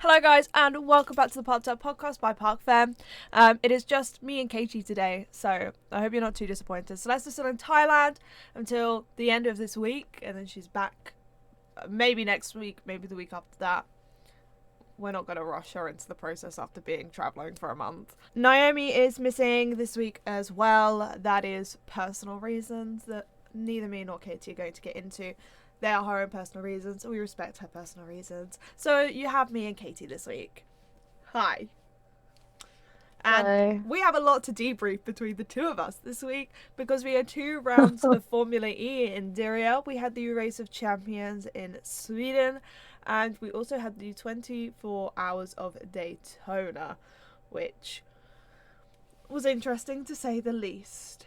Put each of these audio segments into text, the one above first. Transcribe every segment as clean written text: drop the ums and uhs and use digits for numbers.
Hello guys and welcome back to the Parc'd podcast by Parc'd. It is just me and Katie today, so I hope you're not too disappointed. Celeste's still in Thailand until the end of this week and then she's back maybe next week, maybe the week after that. We're not going to rush her into the process after being travelling for a month. Naomi is missing this week as well. That is personal reasons that neither me nor Katie are going to get into. They are her own personal reasons. We respect her personal reasons. So you have me and Katie this week. Hi. And Hello. we have a lot to debrief between the two of us this week because we had 2 rounds of Formula E in Diriyah. We had the Race of Champions in Sweden. And we also had the 24 hours of Daytona, which was interesting to say the least.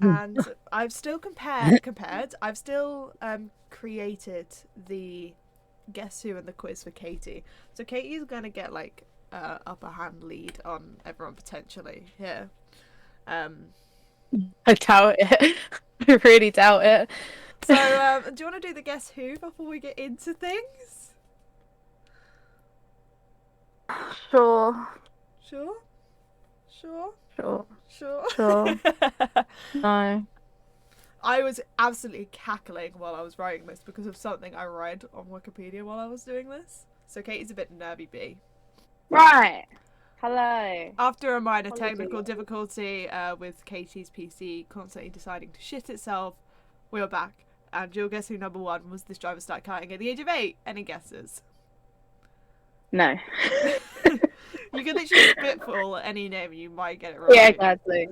And I've still compared. I've still created the guess who and the quiz for Katie. So Katie's gonna get like upper hand lead on everyone potentially here. I doubt it. I really doubt it. So do you want to do the guess who before we get into things? Sure. Sure. Sure. Sure. Sure. Sure. No. I was absolutely cackling while I was writing this because of something I read on Wikipedia while I was doing this. So Katie's a bit nervy bee. Right. Hello. After a minor Apologies. technical difficulty with Katie's PC constantly deciding to shit itself, we are back. And you'll guess who number 1 was. This driver started karting at the age of 8. Any guesses? No. You can literally spitball any name and you might get it right. Yeah, exactly.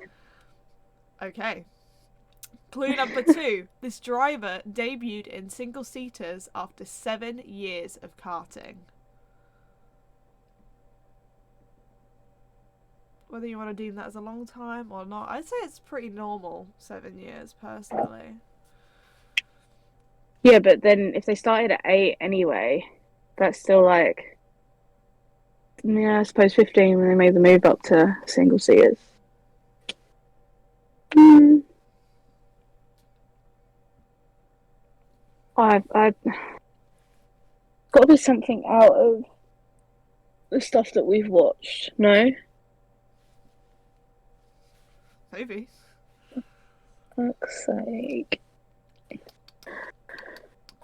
Okay. Clue number 2. This driver debuted in single-seaters after 7 years of karting. Whether you want to deem that as a long time or not, I'd say it's pretty normal, 7 years, personally. Yeah, but then if they started at 8 anyway, that's still like, yeah, I suppose 15 when they made the move up to single seaters. I've got to be something out of the stuff that we've watched. No? Maybe. Fuck's sake.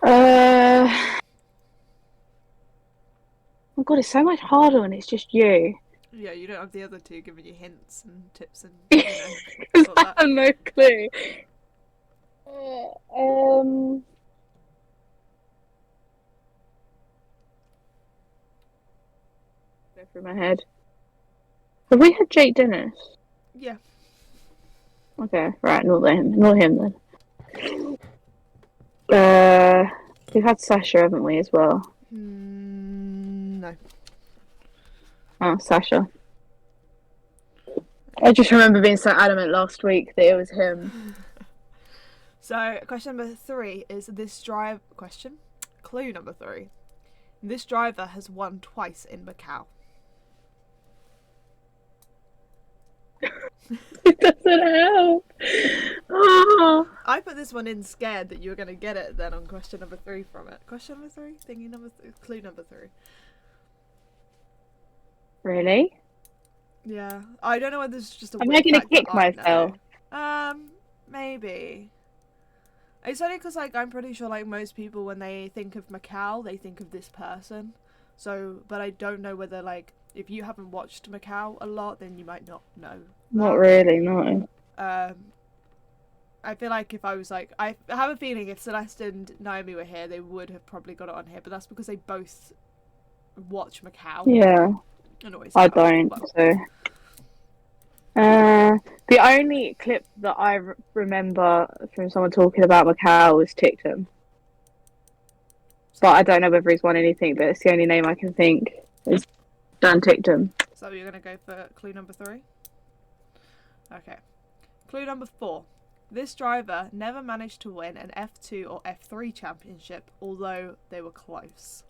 Oh god, it's so much harder when it's just you. Yeah, you don't have the other two giving you hints and tips and, Because all I that. have no clue. Go through my head. Have we had Jake Dennis? Yeah. Okay, right, not him. Not him then. We've had Sasha, haven't we, as well? No. Oh, Sasha. I just remember being so adamant last week that it was him. So, question number 3 is this drive question. Clue number 3. This driver has won twice in Macau. It doesn't help. Oh. I put this one in scared that you were going to get it then on question number 3 from it. Question number 3? Thingy number 3? Clue number 3. Really? Yeah. I don't know whether this is just a Am I weird gonna fact kick that I myself? know. Maybe. It's only because, like, I'm pretty sure, like, most people, when they think of Macau, they think of this person. So, but I don't know whether, like, if you haven't watched Macau a lot, then you might not know. Not really, no. I feel like if I was, like, I have a feeling if Celeste and Naomi were here, they would have probably got it on here, but that's because they both watch Macau. Yeah, And always I have, don't, well. so. The only clip that I remember from someone talking about Macau was Tictum. But I don't know whether he's won anything, but it's the only name I can think is Dan Tictum. So you're going to go for clue number 3? Okay. Clue number 4. This driver never managed to win an F2 or F3 championship, although they were close.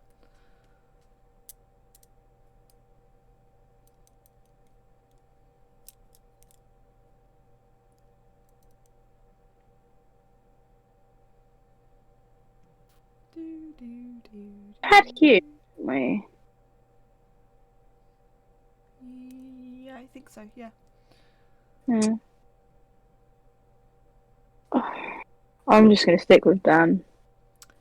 Had Hugh, didn't we? Yeah, I think so. Yeah. Yeah. I'm just gonna stick with Dan.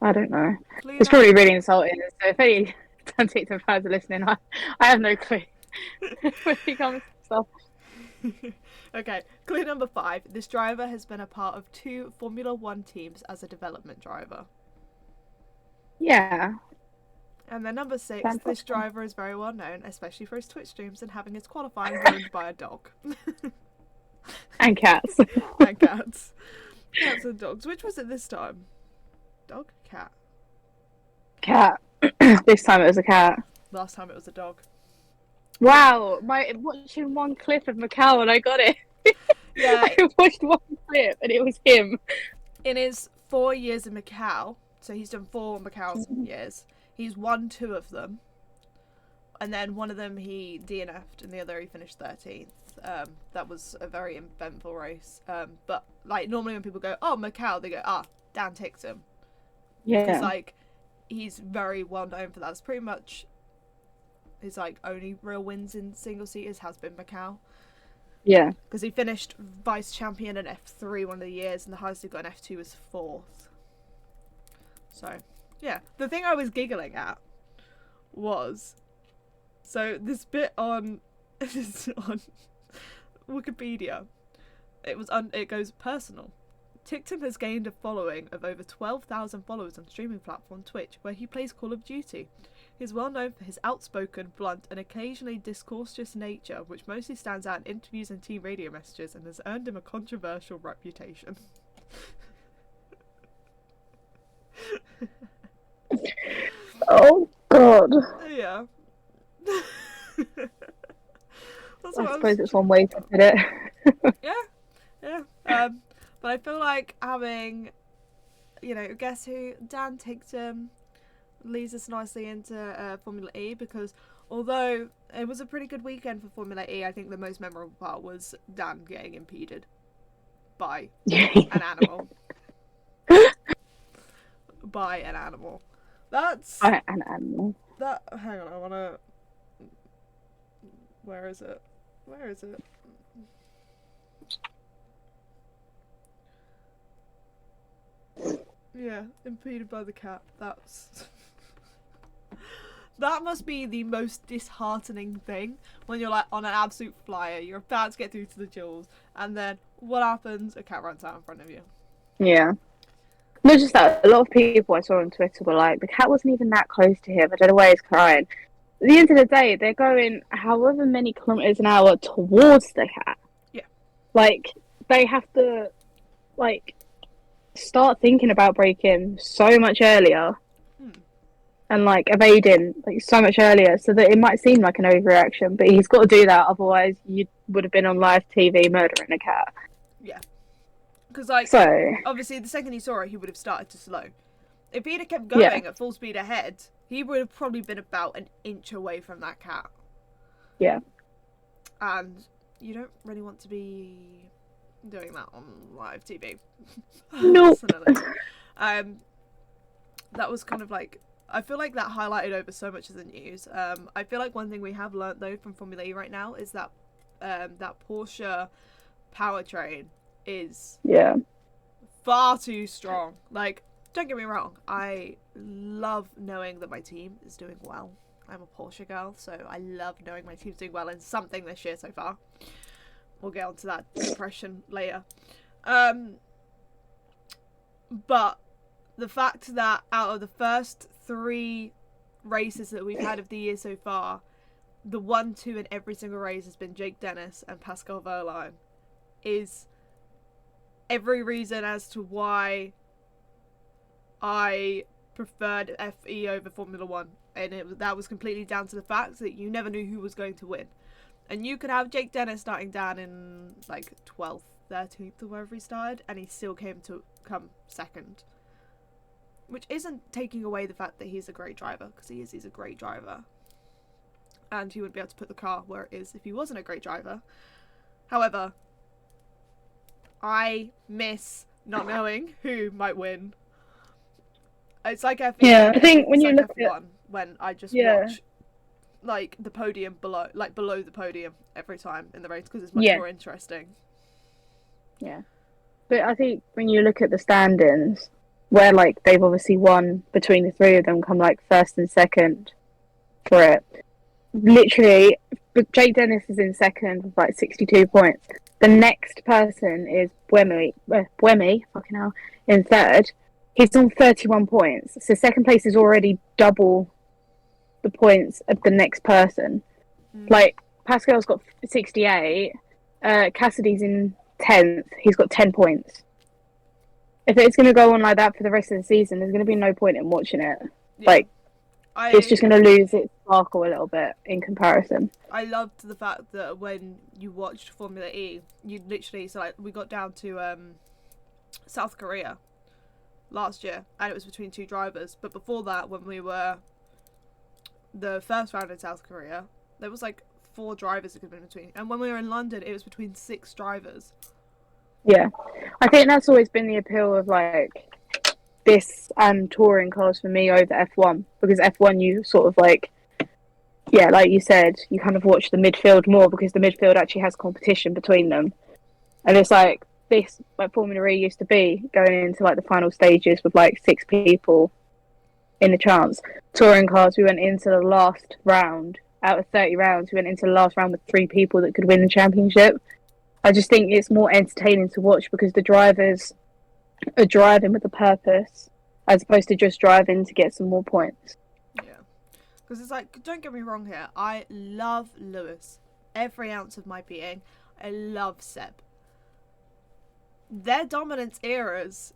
I don't know. Clue It's number. probably really insulting. So if any Dan TikTok fans are listening, I have no clue when it comes to stuff. Okay, clue number 5. This driver has been a part of 2 Formula One teams as a development driver. Yeah. And then number 6, Dan this Foster. driver is very well known, especially for his Twitch streams and having his qualifying ruined by a dog. And cats. And cats. Cats and dogs. Which was it this time? Dog? Cat? Cat. This time it was a cat. Last time it was a dog. Wow, watching one clip of Macau and I got it. Yeah. I watched one clip and it was him. In his 4 years in Macau, so he's done 4 Macau years, he's won 2 of them. And then one of them he DNF'd and the other he finished 13th. That was a very eventful race. But like normally when people go, oh, Macau, they go, Dan ticked him. Yeah. Because like he's very well known for that. It's pretty much his like only real wins in single seaters has been Macau. Yeah. Because he finished vice champion in F3 one of the years, and the highest he got in F2 was 4th. So yeah, the thing I was giggling at was, so this bit on on Wikipedia, it goes personal. Tictum has gained a following of over 12,000 followers on streaming platform Twitch, where he plays Call of Duty. He is well known for his outspoken, blunt, and occasionally discourteous nature, which mostly stands out in interviews and team radio messages, and has earned him a controversial reputation. Oh God. Yeah. I suppose it's one way to put it. Yeah. But I feel like having, guess who? Dan Tictum leads us nicely into Formula E, because although it was a pretty good weekend for Formula E, I think the most memorable part was Dan getting impeded by an animal. By an animal. That's... An animal. Hang on, I wanna... Where is it? Yeah, impeded by the cat. That's... That must be the most disheartening thing when you're like on an absolute flyer, you're about to get through to the duels, and then what happens? A cat runs out in front of you. Yeah. Not just that, a lot of people I saw on Twitter were like, the cat wasn't even that close to him. I don't know why he's crying. At the end of the day, they're going however many kilometers an hour towards the cat. Yeah. Like, they have to, like, start thinking about braking so much earlier. And, like, evading, like, so much earlier, so that it might seem like an overreaction, but he's got to do that, otherwise you would have been on live TV murdering a cat. Yeah. Because, like, so, obviously the second he saw it, he would have started to slow. If he'd have kept going at full speed ahead, he would have probably been about an inch away from that cat. Yeah. And you don't really want to be doing that on live TV. Nope. That was kind of like... I feel like that highlighted over so much of the news. I feel like one thing we have learnt though from Formula E right now is that that Porsche powertrain is far too strong. Like, don't get me wrong, I love knowing that my team is doing well. I'm a Porsche girl, so I love knowing my team's doing well in something this year so far. We'll get onto that depression later. But the fact that out of the first 3 races that we've had of the year so far, the 1-2 in every single race has been Jake Dennis and Pascal Wehrlein, is every reason as to why I preferred FE over Formula 1. And that was completely down to the fact that you never knew who was going to win. And you could have Jake Dennis starting down in like 12th, 13th or wherever he started, and he still come second. Which isn't taking away the fact that he's a great driver, because he's a great driver. And he wouldn't be able to put the car where it is if he wasn't a great driver. However, I miss not knowing who might win. It's like F1. Yeah, I think when you look F1, when I just watch like the podium below the podium every time in the race because it's much Yeah. more interesting. Yeah. But I think when you look at the standings, where like they've obviously won between the three of them, come like first and second for it. Literally, but Jake Dennis is in second with like 62 points. The next person is Buemi, fucking hell, in third. He's on 31 points. So second place is already double the points of the next person. Like, Pascal's got 68. Cassidy's in 10th. He's got 10 points. If it's going to go on like that for the rest of the season, there's going to be no point in watching it. Yeah. Like, it's just going to lose its sparkle a little bit in comparison. I loved the fact that when you watched Formula E, you literally, so like we got down to South Korea last year, and it was between two drivers. But before that, when we were the first round in South Korea, there was like 4 drivers it could have been between. And when we were in London, it was between 6 drivers. Yeah. I think that's always been the appeal of like this touring cars for me over F1, because F1 you sort of like, yeah, like you said, you kind of watch the midfield more because the midfield actually has competition between them. And it's like this, like Formula E used to be, going into like the final stages with like 6 people in the chance. Touring cars, we went into the last round, out of 30 rounds, we went into the last round with 3 people that could win the championship. I just think it's more entertaining to watch because the drivers are driving with a purpose as opposed to just driving to get some more points. Yeah. Because it's like, don't get me wrong here, I love Lewis. Every ounce of my being. I love Seb. Their dominance eras,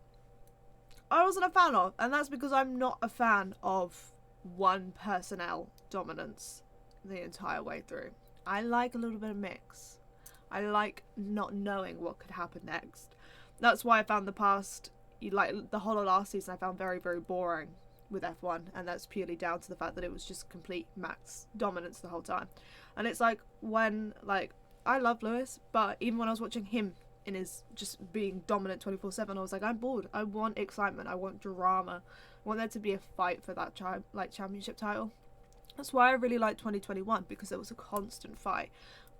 I wasn't a fan of, and that's because I'm not a fan of one personnel dominance the entire way through. I like a little bit of mix. I like not knowing what could happen next. That's why I found the whole of last season I found very, very boring with F1, and that's purely down to the fact that it was just complete max dominance the whole time. And it's like, when, like, I love Lewis, but even when I was watching him in his just being dominant 24/7, I was like, I'm bored. I want excitement. I want drama. I want there to be a fight for that championship title. That's why I really like 2021, because there was a constant fight.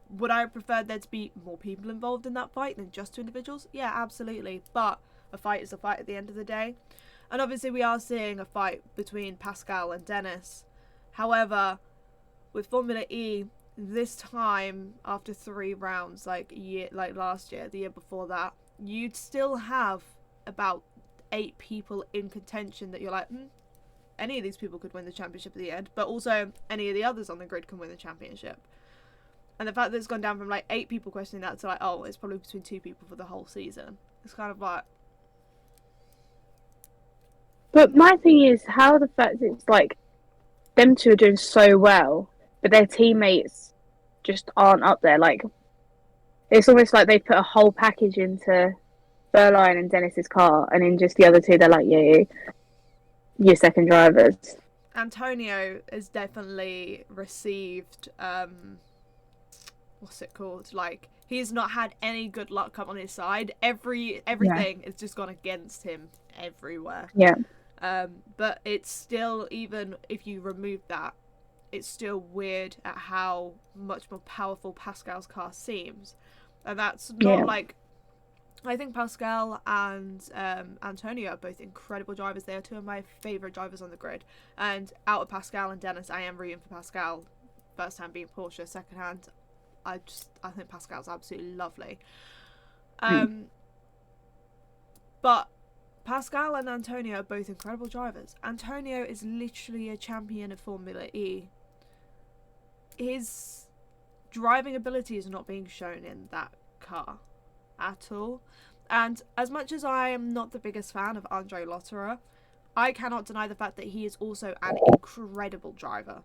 Would I have preferred there to be more people involved in that fight than just 2 individuals? Yeah, absolutely. But a fight is a fight at the end of the day. And obviously we are seeing a fight between Pascal and Dennis. However, with Formula E, this time, after 3 rounds, like last year, the year before that, you'd still have about 8 people in contention that you're like, any of these people could win the championship at the end. But also, any of the others on the grid can win the championship. And the fact that it's gone down from like 8 people questioning that to like, oh, it's probably between 2 people for the whole season. It's kind of like... But my thing is how the fact it's like them 2 are doing so well, but their teammates just aren't up there. Like, it's almost like they put a whole package into Berline and Dennis's car, and in just the other 2, they're like, yeah, you're second drivers. Antonio has definitely received... what's it called? Like, he's not had any good luck come on his side. Everything has just gone against him everywhere. Yeah. But it's still, even if you remove that, it's still weird at how much more powerful Pascal's car seems. And that's not like... I think Pascal and Antonio are both incredible drivers. They are 2 of my favourite drivers on the grid. And out of Pascal and Dennis, I am rooting for Pascal. First hand being Porsche, second hand... I think Pascal's absolutely lovely. But Pascal and Antonio are both incredible drivers. Antonio is literally a champion of Formula E. His driving ability is not being shown in that car at all. And as much as I am not the biggest fan of Andre Lotterer, I cannot deny the fact that he is also an incredible driver.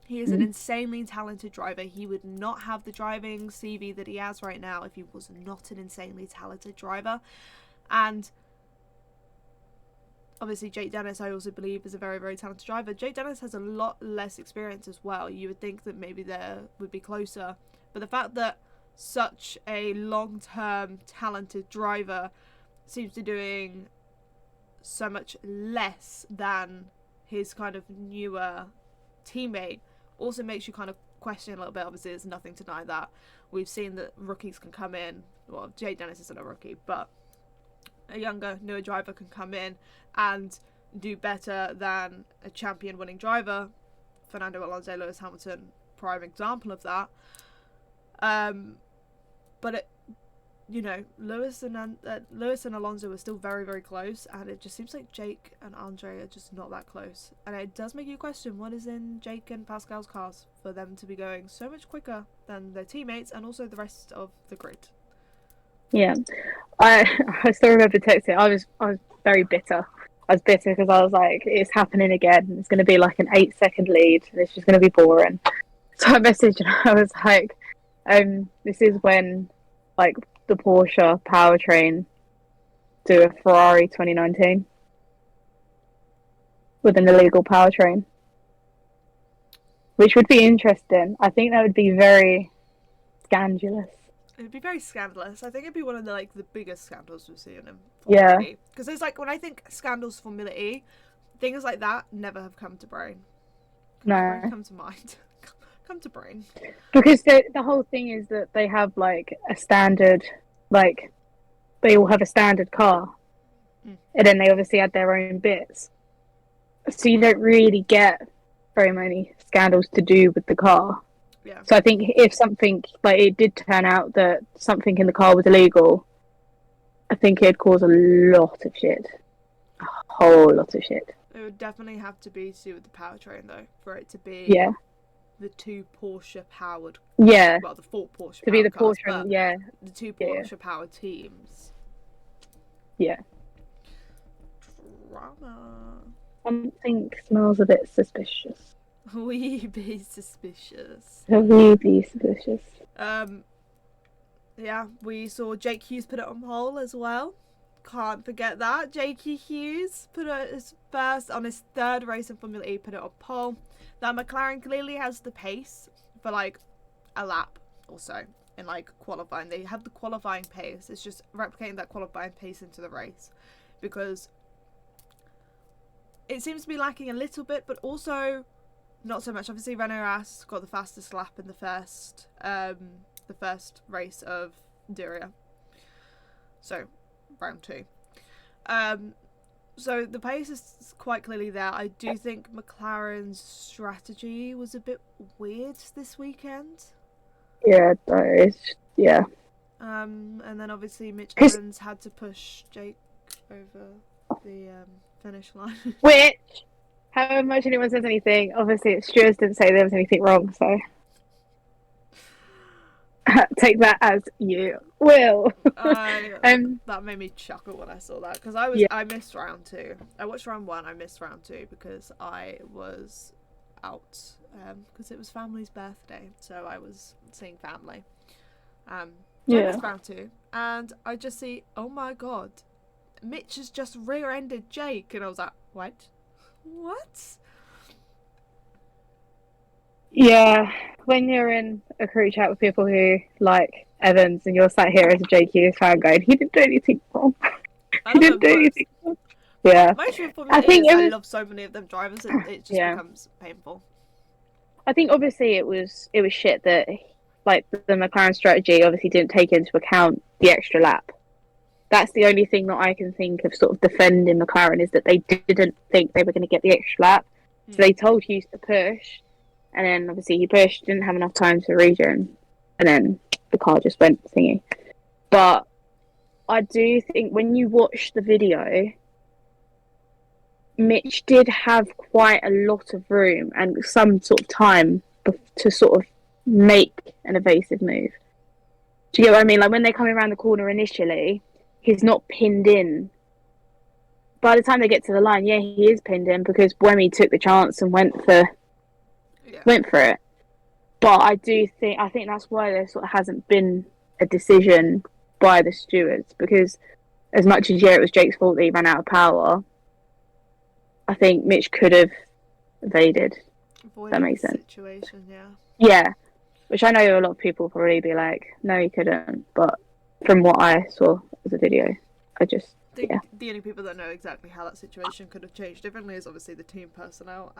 He is an insanely talented driver. He would not have the driving CV that he has right now if he was not an insanely talented driver. And obviously Jake Dennis, I also believe, is a very, very talented driver. Jake Dennis has a lot less experience as well. You would think that maybe there would be closer. But the fact that such a long-term talented driver seems to be doing so much less than his kind of newer teammate, also makes you kind of question a little bit. Obviously, there's nothing to deny that. We've seen that rookies can come in. Well, Jay Dennis isn't a rookie, but a younger, newer driver can come in and do better than a champion-winning driver. Fernando Alonso, Lewis Hamilton, prime example of that. But it, you know, Lewis and Alonso were still very, very close, and it just seems like Jake and Andre are just not that close. And it does make you question what is in Jake and Pascal's cars for them to be going so much quicker than their teammates and also the rest of the grid. Yeah, I still remember texting. I was very bitter. I was bitter because I was like, it's happening again. It's going to be like an 8-second lead, and it's just going to be boring. So I messaged and I was like, this is when like the Porsche powertrain do a Ferrari 2019 with an illegal powertrain, which would be interesting. I think that would be very scandalous. It'd be very scandalous. I think it'd be one of the biggest scandals we've seen in Yeah. Because it's like when I think scandals Formula E, things like that never have come to brain. Come to mind. Come to brain. Because the whole thing is that they have like a standard, like they all have a standard car, and then they obviously add their own bits. So you don't really get very many scandals to do with the car. Yeah. So I think if something, like it did turn out that something in the car was illegal, I think it'd cause a lot of shit. A whole lot of shit. It would definitely have to be to do with the powertrain, though, for it to be the two Porsche-powered... Yeah. Well, the four Porsche-powered to be the cars, Porsche, yeah. The two Porsche-powered teams. Yeah. Drama. Something smells a bit suspicious. We be suspicious. We be suspicious. Yeah, we saw Jake Hughes put it on pole as well. Can't forget that. Jakey Hughes put it his first on his third race in Formula E, put it on pole. Now McLaren clearly has the pace for like a lap or so in like qualifying. They have the qualifying pace. It's just replicating that qualifying pace into the race, because it seems to be lacking a little bit, but also not so much. Obviously, Renault Ras got the fastest lap in the first race of Diriyah. So, round 2. So the pace is quite clearly there. I do think McLaren's strategy was a bit weird this weekend. Yeah, that is. Yeah. And then obviously Mitch Evans had to push Jake over the finish line. Which, however much anyone says anything, obviously stewards didn't say there was anything wrong, so take that as you will. That made me chuckle when I saw that, because I missed round 2. I watched round 1. I missed round 2 because I was out because it was family's birthday, so I was seeing family. I missed round 2, and I just see, oh my god, Mitch has just rear-ended Jake, and I was like, what? Yeah, when you're in a crew chat with people who like Evans and you're sat here as a JQ fan going, he didn't do anything wrong. He didn't do anything wrong. Yeah. I love so many of them drivers, and it just becomes painful. I think obviously it was shit that like the McLaren strategy obviously didn't take into account the extra lap. That's the only thing that I can think of sort of defending McLaren, is that they didn't think they were going to get the extra lap. So they told Hughes to push, and then obviously he pushed, didn't have enough time to regen, and then the car just went thingy. But I do think when you watch the video, Mitch did have quite a lot of room and some sort of time to sort of make an evasive move. Do you get what I mean? Like when they're coming around the corner initially, he's not pinned in. By the time they get to the line, he is pinned in because Buemi took the chance and went for it. But I think that's why there sort of hasn't been a decision by the stewards, because as much as it was Jake's fault that he ran out of power, I think Mitch could have evaded. That makes sense. Situation, yeah. Which I know a lot of people will probably be like, no, he couldn't. But from what I saw as a video, the only people that know exactly how that situation could have changed differently is obviously the team personnel.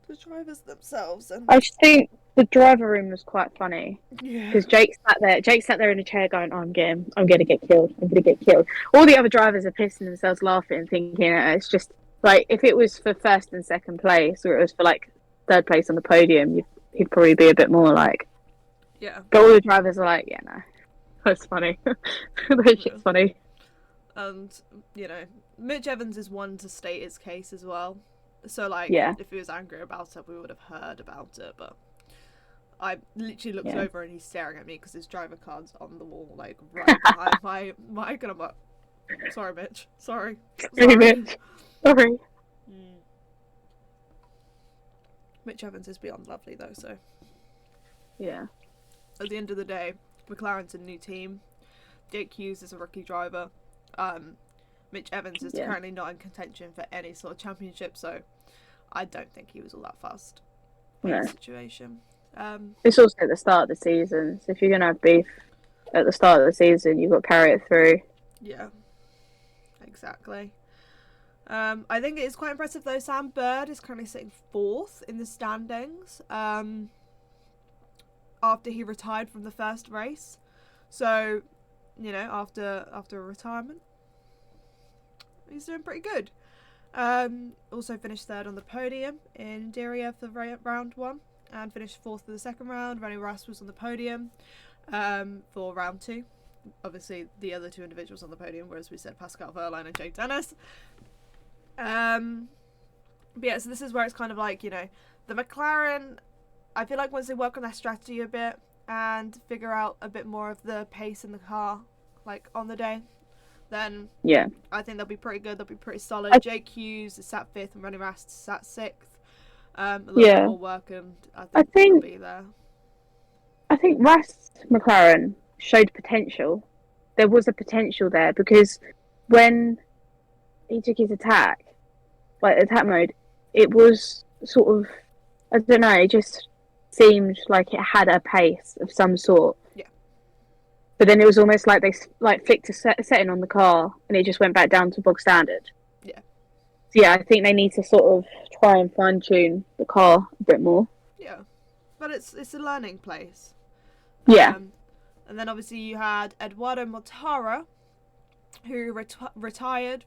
the drivers themselves. And I just think the driver room was quite funny yeah, because Jake sat there in a chair going, oh, I'm gonna get killed. I'm gonna get killed. All the other drivers are pissing themselves laughing, thinking it's just like if it was for first and second place, or it was for like third place on the podium, he'd probably be a bit more like. yeah. But all the drivers are like, yeah, no, that's funny. That shit's funny. And you know, Mitch Evans is one to state his case as well. So like, Yeah. if he was angry about it, we would have heard about it. But I literally looked Yeah. over and he's staring at me because his driver card's on the wall, like right behind my mic, and I'm like, sorry, Mitch. Sorry. Sorry, Mitch. Sorry. Mitch Evans is beyond lovely though, so Yeah. at the end of the day, McLaren's a new team. Jake Hughes is a rookie driver. Mitch Evans is currently not in contention for any sort of championship, so I don't think he was all that fast in the situation. It's also at the start of the season, so if you're going to have beef at the start of the season, you've got to carry it through. Yeah, exactly. I think it is quite impressive though. Sam Bird is currently sitting 4th in the standings after he retired from the first race. So, you know, after a retirement, he's doing pretty good. Also finished 3rd on the podium in Diriyah for round 1 and finished 4th for the second round. Rennie Russ was on the podium for round 2. Obviously, the other 2 individuals on the podium were, as we said, Pascal Wehrlein and Jake Dennis. But yeah, so this is where it's kind of like, you know, the McLaren, I feel like once they work on their strategy a bit and figure out a bit more of the pace in the car, like on the day, then I think they'll be pretty good. They'll be pretty solid. Jake Hughes is sat 5th and Rennie Rast is sat 6th. A little bit more work and I think they'll be there. I think Rast McLaren showed potential. There was a potential there because when he took his attack, like attack mode, it was sort of, I don't know, it just seemed like it had a pace of some sort. Yeah. But then it was almost like they flicked a setting on the car and it just went back down to bog standard. Yeah. So yeah, I think they need to sort of try and fine tune the car a bit more. Yeah, but it's a learning place. Yeah. And then obviously you had Eduardo Mortara, who retired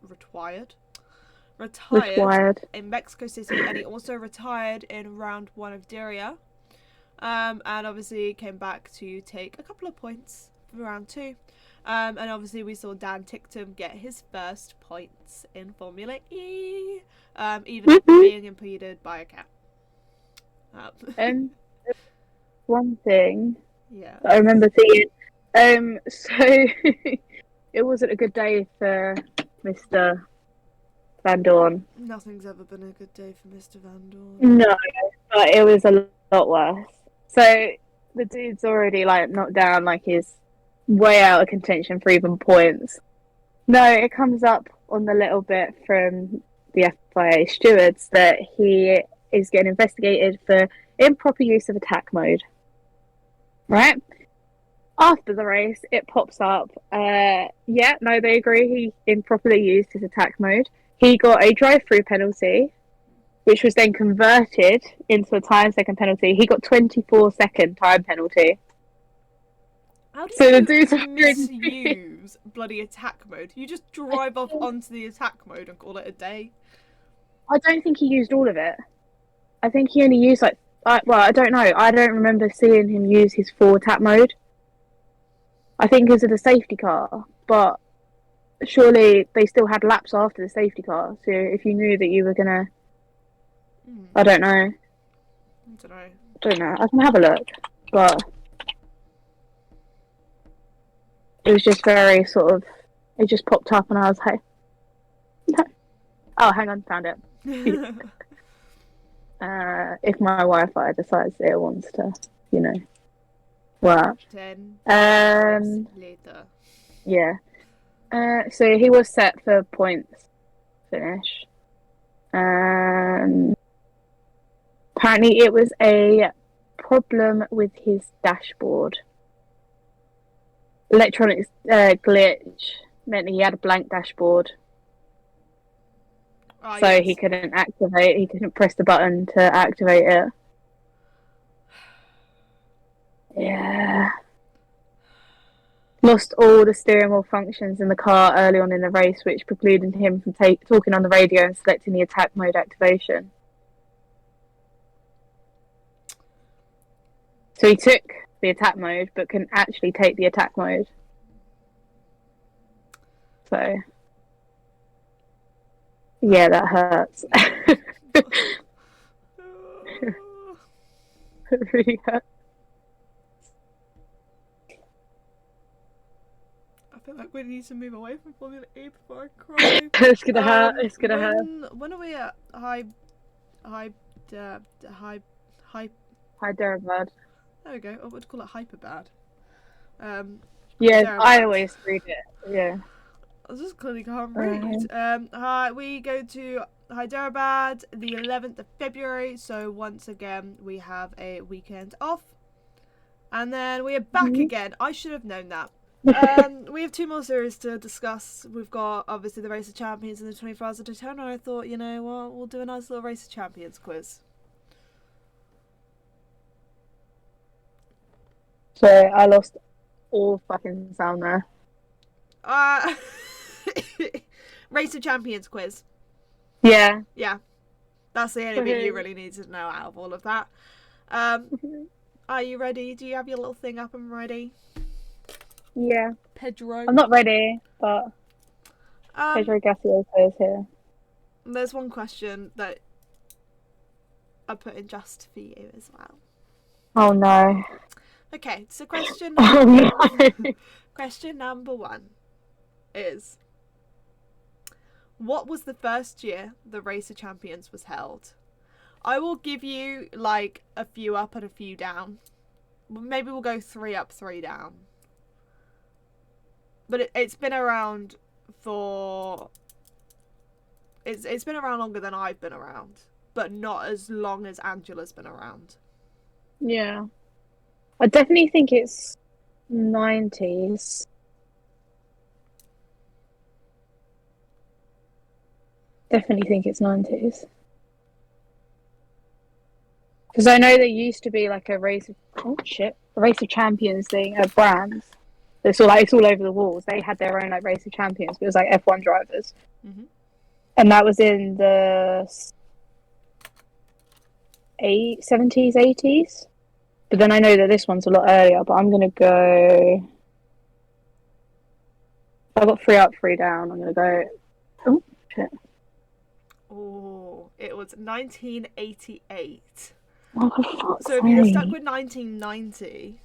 in Mexico City, and he also retired in round 1 of Diriyah. And obviously came back to take a couple of points for round 2. And obviously we saw Dan Ticktum get his first points in Formula E, even after being impeded by a cat. One thing yeah, I remember thinking, so it wasn't a good day for Mr. Van Dorn. Nothing's ever been a good day for Mr. Van Dorn. No, but it was a lot worse. So the dude's already like knocked down, like he's way out of contention for even points. No, it comes up on the little bit from the FIA stewards that he is getting investigated for improper use of attack mode. Right? After the race, it pops up. They agree he improperly used his attack mode. He got a drive-through penalty, which was then converted into a time-second penalty. He got 24-second time penalty. How do you misuse bloody attack mode? You just drive off onto the attack mode and call it a day? I don't think he used all of it. I think he only used I don't know. I don't remember seeing him use his full attack mode. I think because of the safety car, but surely they still had laps after the safety car. So if you knew that you were gonna, I don't know. I can have a look, but it was just very sort of. It just popped up, and I was like, no. "Oh, hang on, found it." If my Wi-Fi decides it wants to, work. 10 minutes later. Yeah. So he was set for points finish. Apparently it was a problem with his dashboard. Electronics glitch meant he had a blank dashboard. Ah, so yes. he couldn't press the button to activate it. Yeah. Lost all the steering wheel functions in the car early on in the race, which precluded him from talking on the radio and selecting the attack mode activation. So he took the attack mode, but couldn't actually take the attack mode. So, yeah, that hurts. It really hurts. I feel like we need to move away from Formula E before I cry. It's gonna hurt. It's gonna hurt. When are we at high, high, high? Hyderabad. There we go. I would call it hyper bad. Yeah, Hyderabad. I always read it. Yeah. I just clearly can't read. We go to Hyderabad the 11th of February. So once again, we have a weekend off, and then we are back again. I should have known that. We have 2 more series to discuss. We've got obviously the Race of Champions and the 24 Hours of Daytona. I thought, you know what, we'll do a nice little Race of Champions quiz. So I lost all fucking sound there. Race of Champions quiz. Yeah. Yeah. That's the only bit you really need to know out of all of that. Are you ready? Do you have your little thing up and ready? Yeah. Pedro. I'm not ready, but Pedro Gasioso is here. There's one question that I put in just for you as well. Oh no. Okay, so question number 1 is, what was the first year the Race of Champions was held? I will give you like a few up and a few down. Maybe we'll go 3 up, 3 down. But it's been around for... It's been around longer than I've been around. But not as long as Angela's been around. Yeah. I definitely think it's 90s. Definitely think it's 90s. Because I know there used to be like a race of champions thing at brands. It's all over the walls. They had their own like race of champions, but it was like F1 drivers, and that was in the 70s, 80s. But then I know that this one's a lot earlier. But I'm gonna go. I got 3 up, 3 down. I'm gonna go. Oh shit! Oh, it was 1988. Oh, so if you'd have stuck with 1990...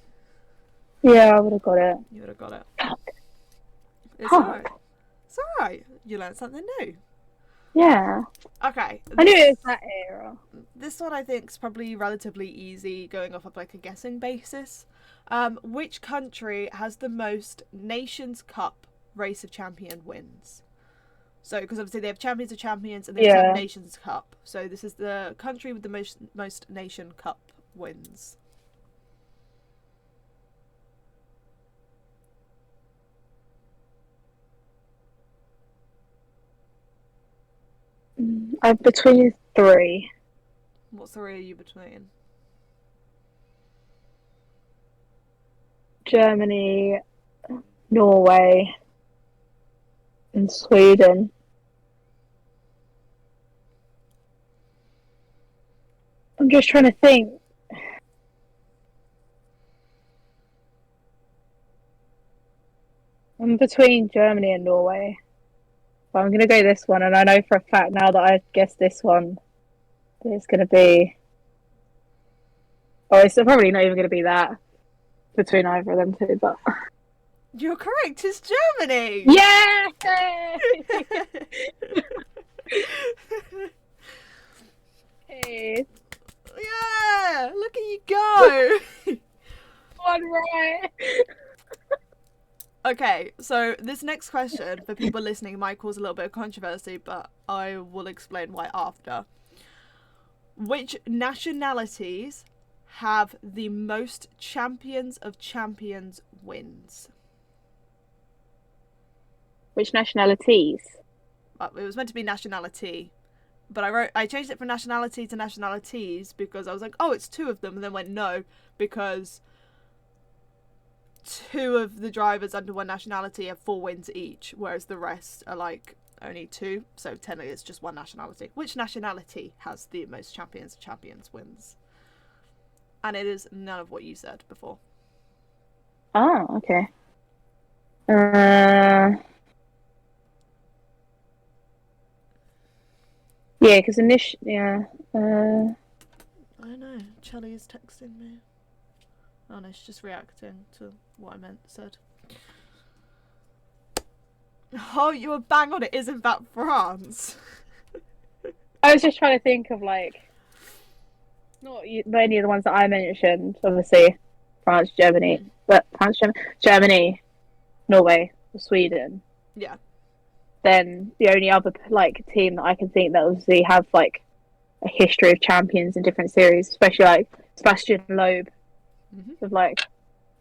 Yeah, I would have got it. You would have got it. It's alright. It's alright. You learned something new. Yeah. Okay. I knew it was that era. This one I think is probably relatively easy, going off of like a guessing basis. Which country has the most Nations Cup Race of Champion wins? So, because obviously they have Champions of Champions and they have Nations Cup. So this is the country with the most Nation Cup wins. I'm between 3. What 3 are you between? Germany, Norway, and Sweden. I'm just trying to think. I'm between Germany and Norway. But I'm going to go this one, and I know for a fact now that I've guessed this one, that it's going to be... Oh, it's probably not even going to be that between either of them two, but... You're correct, it's Germany! Yeah! Hey. Yeah! Look at you go! One right! Okay, so this next question, for people listening, might cause a little bit of controversy, but I will explain why after. Which nationalities have the most Champions of Champions wins? Which nationalities? It was meant to be nationality. but I changed it from nationality to nationalities because I was like, oh, it's 2 of them, and then went no, because 2 of the drivers under 1 nationality have 4 wins each, whereas the rest are like only 2, so technically it's just 1 nationality. Which nationality has the most champions of champions wins? And it is none of what you said before. Oh, okay. Yeah, because I know. Chelly's texting me. Oh no, she's just reacting to what I said. Oh, you were bang on. It is in fact France. I was just trying to think of like not any of the ones that I mentioned. Obviously, France, Germany, but Germany, Norway, Sweden. Yeah. Then the only other like team that I can think that obviously have like a history of champions in different series, especially like Sebastian Loeb with like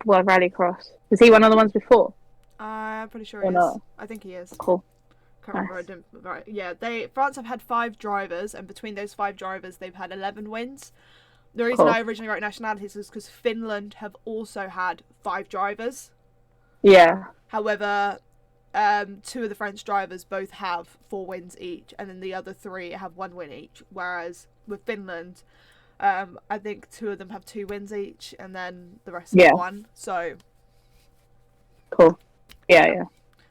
World Rallycross. Was he one of the ones before? I'm pretty sure he is. Not? I think he is. Cool. Can't remember. I didn't. Right. Yeah. France have had 5 drivers, and between those 5 drivers, they've had 11 wins. The reason I originally wrote nationalities is because Finland have also had 5 drivers. Yeah. However, 2 of the French drivers both have 4 wins each, and then the other 3 have 1 win each. Whereas with Finland, I think 2 of them have 2 wins each, and then the rest have 1. So cool. Yeah.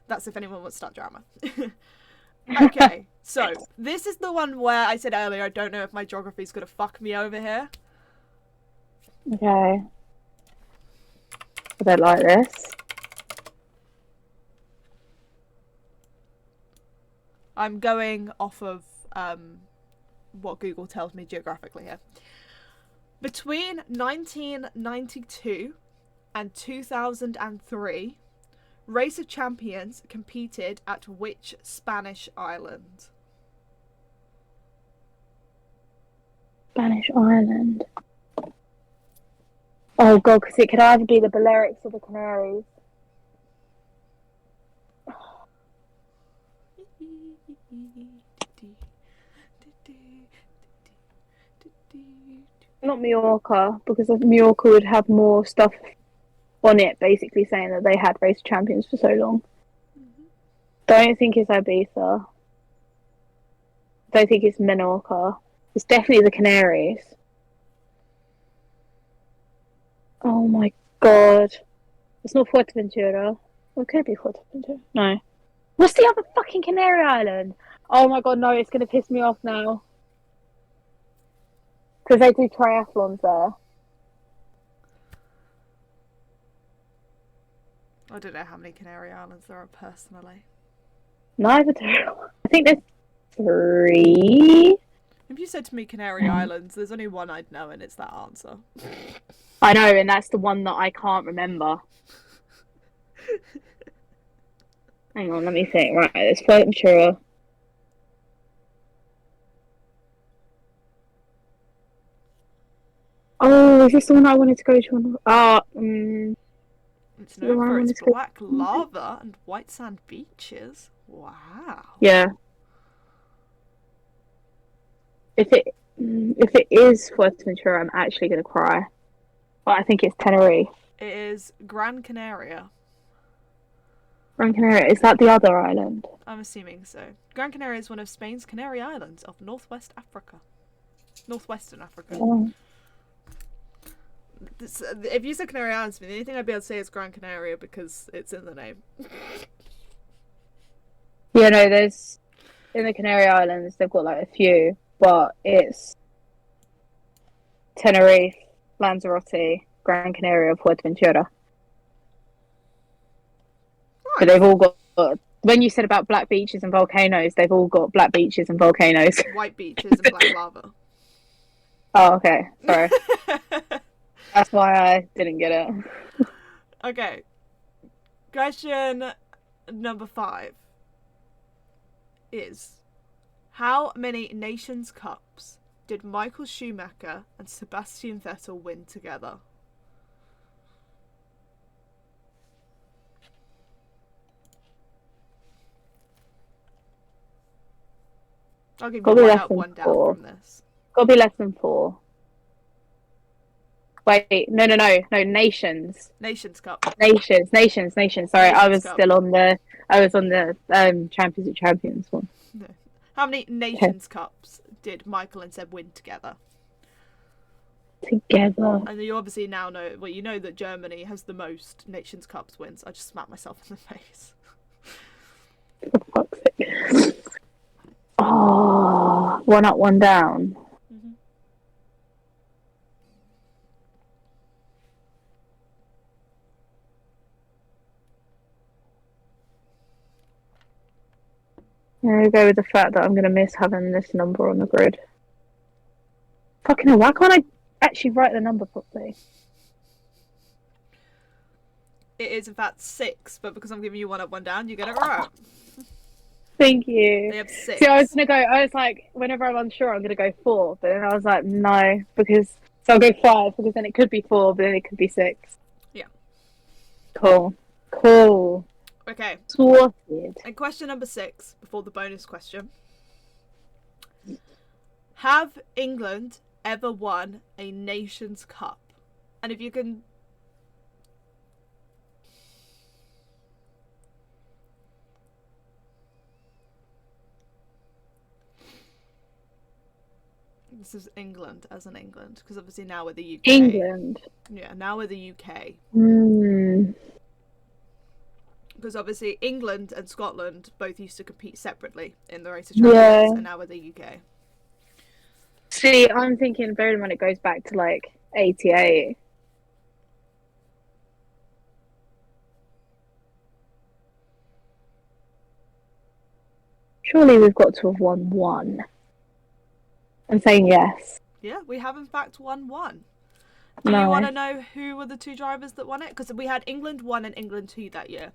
That's if anyone wants to start drama. Okay, so this is the one where I said earlier I don't know if my geography's gonna fuck me over here. Okay. I don't like this. I'm going off of what Google tells me geographically here. Between 1992 and 2003, Race of Champions competed at which Spanish island? Spanish island. Oh god, because it could either be the Balearics or the Canaries. Not Mallorca, because Mallorca would have more stuff on it, basically saying that they had race champions for so long. Don't think it's Ibiza. Don't think it's Menorca. It's definitely the Canaries. Oh my god. It's not Fuerteventura. Well, it could be Fuerteventura. No. What's the other fucking Canary Island? Oh my god, no, it's going to piss me off now. Because they do triathlons there. I don't know how many Canary Islands there are personally. Neither do I think there's 3. If you said to me Canary Islands, there's only one I'd know, and it's that answer. I know, and that's the one that I can't remember. Hang on, let me think. Right, it's Fuerteventura. Oh, is this the one I wanted to go to? It's known for its black lava and white sand beaches. Wow. Yeah. If it is Fuerteventura, I'm actually going to cry. But I think it's Tenerife. It is Gran Canaria. Gran Canaria, is that the other island? I'm assuming so. Gran Canaria is one of Spain's Canary Islands of northwestern Africa. Oh. If you said Canary Islands, the only thing I'd be able to say is Gran Canaria because it's in the name. Yeah, no, there's in the Canary Islands they've got like a few, but it's Tenerife, Lanzarote, Gran Canaria, Fuerteventura. Nice. But they've all got. When you said about black beaches and volcanoes, they've all got black beaches and volcanoes. White beaches and black lava. Oh, okay. Sorry. That's why I didn't get it. Okay. Question number 5 is: how many Nations Cups did Michael Schumacher and Sebastian Vettel win together? I'll give you Gotta be one less up, than one down 4. from this. Gotta be less than 4. Wait, no, nations. Nations Cup. Nations. Sorry, I Nations was Cup. still on the Champions of Champions one. No. How many Nations Cups did Michael and Seb win together? Together. And you obviously now know, well, you know that Germany has the most Nations Cups wins. I just smacked myself in the face. For fuck's sake. Oh, one up, one down. Mm-hmm. I'm gonna go with the fact that I'm gonna miss having this number on the grid. Fucking hell, why can't I actually write the number properly? It is in fact 6, but because I'm giving you one up, one down, you get it right. Thank you. They have 6. See, I was like, whenever I'm unsure, I'm gonna go 4, but then I was like, no, so I'll go 5, because then it could be 4, but then it could be 6. Yeah. Cool. Okay. Sorted. And question number 6, before the bonus question. Have England ever won a Nations Cup? And if you can... This is England as in England, because obviously now we're the UK. England. Yeah, now we're the UK. Because obviously England and Scotland both used to compete separately in the Race of Champions, and now we're the UK. See, I'm thinking, bearing in mind it goes back to like 88. Surely we've got to have won 1. I'm saying yes. Yeah, we have in fact won 1. Do you want to know who were the 2 drivers that won it? Because we had England 1 and England 2 that year.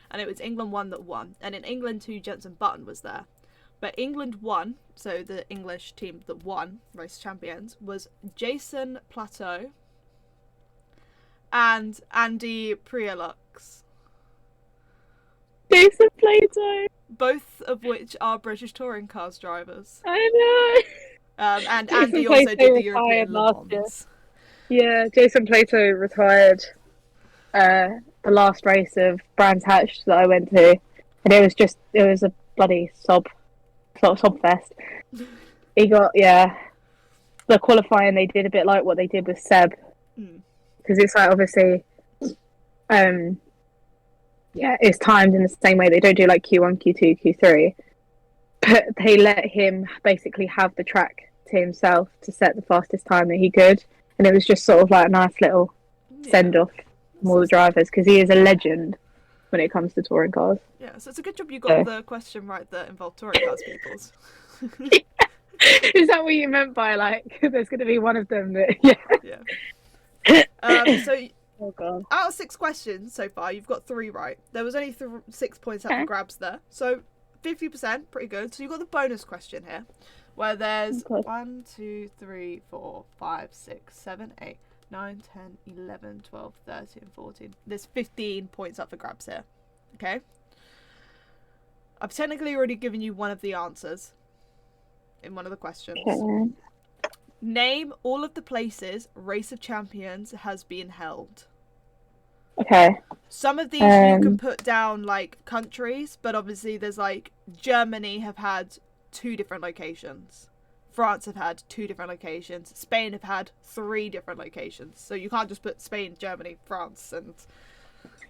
And it was England 1 that won. And in England 2, Jenson Button was there. But England 1, so the English team that won Race Champions, was Jason Plateau and Andy Prialux. Jason Plato. Both of which are British touring cars drivers. I know. And Andy also did the European Le Mans. Yeah, Jason Plato retired the last race of Brands Hatch that I went to, and it was a bloody sob fest. He got the qualifying, they did a bit like what they did with Seb, because it's like obviously it's timed in the same way. They don't do like Q1, Q2, Q3, but they let him basically have the track to himself to set the fastest time that he could. And it was just sort of like a nice little send-off from all the drivers, because he is a legend when it comes to touring cars. Yeah, so it's a good job you got the question right that involved touring cars, peoples. Is that what you meant by, like, there's going to be one of them that... So, oh God. Out of 6 questions so far, you've got 3 right. There was only 6 points up for grabs there. So, 50%, pretty good. So you've got the bonus question here, where there's 1, 2, 3, 4, 5, 6, 7, 8, 9, 10, 11, 12, 13, 14. There's 15 points up for grabs here. Okay? I've technically already given you one of the answers in one of the questions. Okay. Name all of the places Race of Champions has been held. Okay. Some of these you can put down like countries, but obviously there's like Germany have had 2 different locations. France have had 2 different locations. Spain have had 3 different locations. So you can't just put Spain, Germany, France, and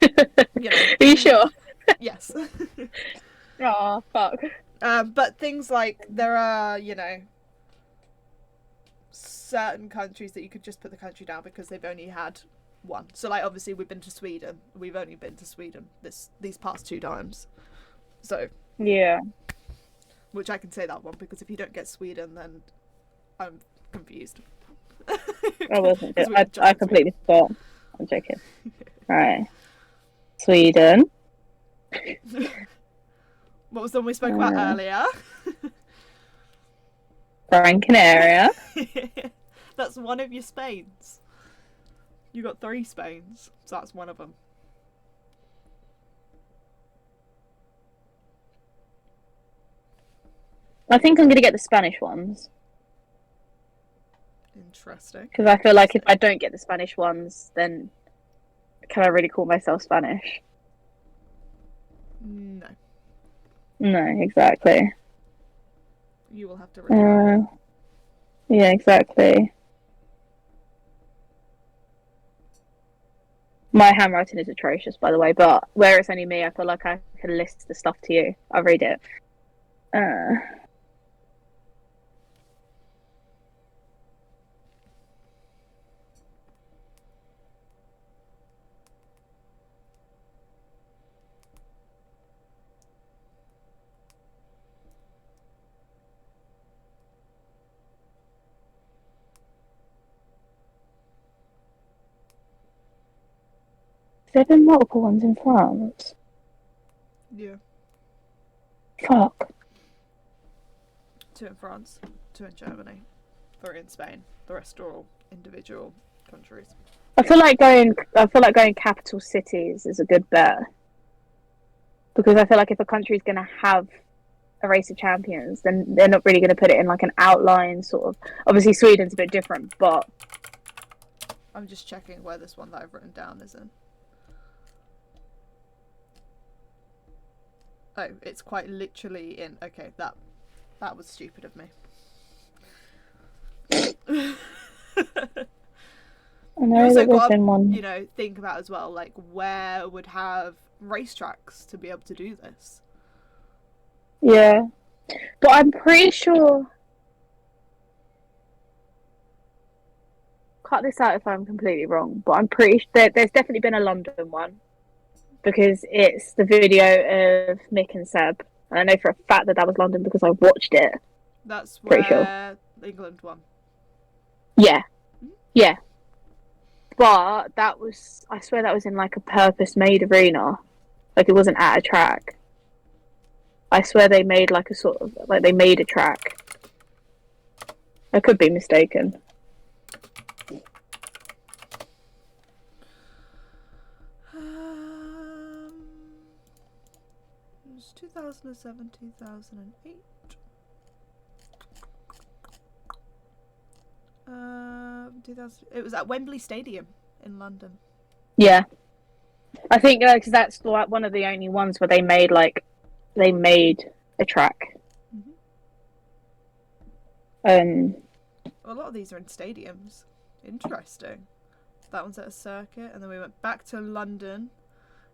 you know. Are you sure? Yes. Oh, fuck. But things like there are, certain countries that you could just put the country down because they've only had 1. So like obviously we've been to Sweden. We've only been to Sweden these past 2 times. So yeah. Which I can say that one, because if you don't get Sweden, then I'm confused. I wasn't. I completely forgot. I'm joking. Right. Sweden. What was the one we spoke about earlier? Gran Canaria. That's one of your Spains. You got 3 Spains, so that's one of them. I think I'm gonna get the Spanish ones Interesting. because I feel like if I don't get the Spanish ones, then can I really call myself Spanish? No. No, exactly. You will have to retire. Yeah, exactly. My handwriting is atrocious, by the way, but where it's only me, I feel like I can list the stuff to you. I'll read it. 7 multiple ones in France. Yeah. Fuck. 2 in France, 2 in Germany, 3 in Spain. The rest are all individual countries. I feel like going capital cities is a good bet. Because I feel like if a country's gonna have a race of champions, then they're not really gonna put it in like an outline sort of. Obviously Sweden's a bit different, but I'm just checking where this one that I've written down is in. Oh, it's quite literally in. Okay, that was stupid of me. I know You also that there's got been one. to, think about as well, like where would have racetracks to be able to do this. Yeah, but I'm pretty sure. Cut this out if I'm completely wrong, but I'm pretty sure there's definitely been a London one because it's the video of Mick and Seb, and I know for a fact that was London because I watched it. That's Pretty where sure. England won. Yeah, yeah. But I swear that was in like a purpose-made arena. Like it wasn't at a track. I swear they made like a sort of, like they made a track. I could be mistaken. It was 2007, 2008. 2000. It was at Wembley Stadium in London. Yeah, I think because that's like one of the only ones where they made a track. A lot of these are in stadiums. Interesting. That one's at a circuit, and then we went back to London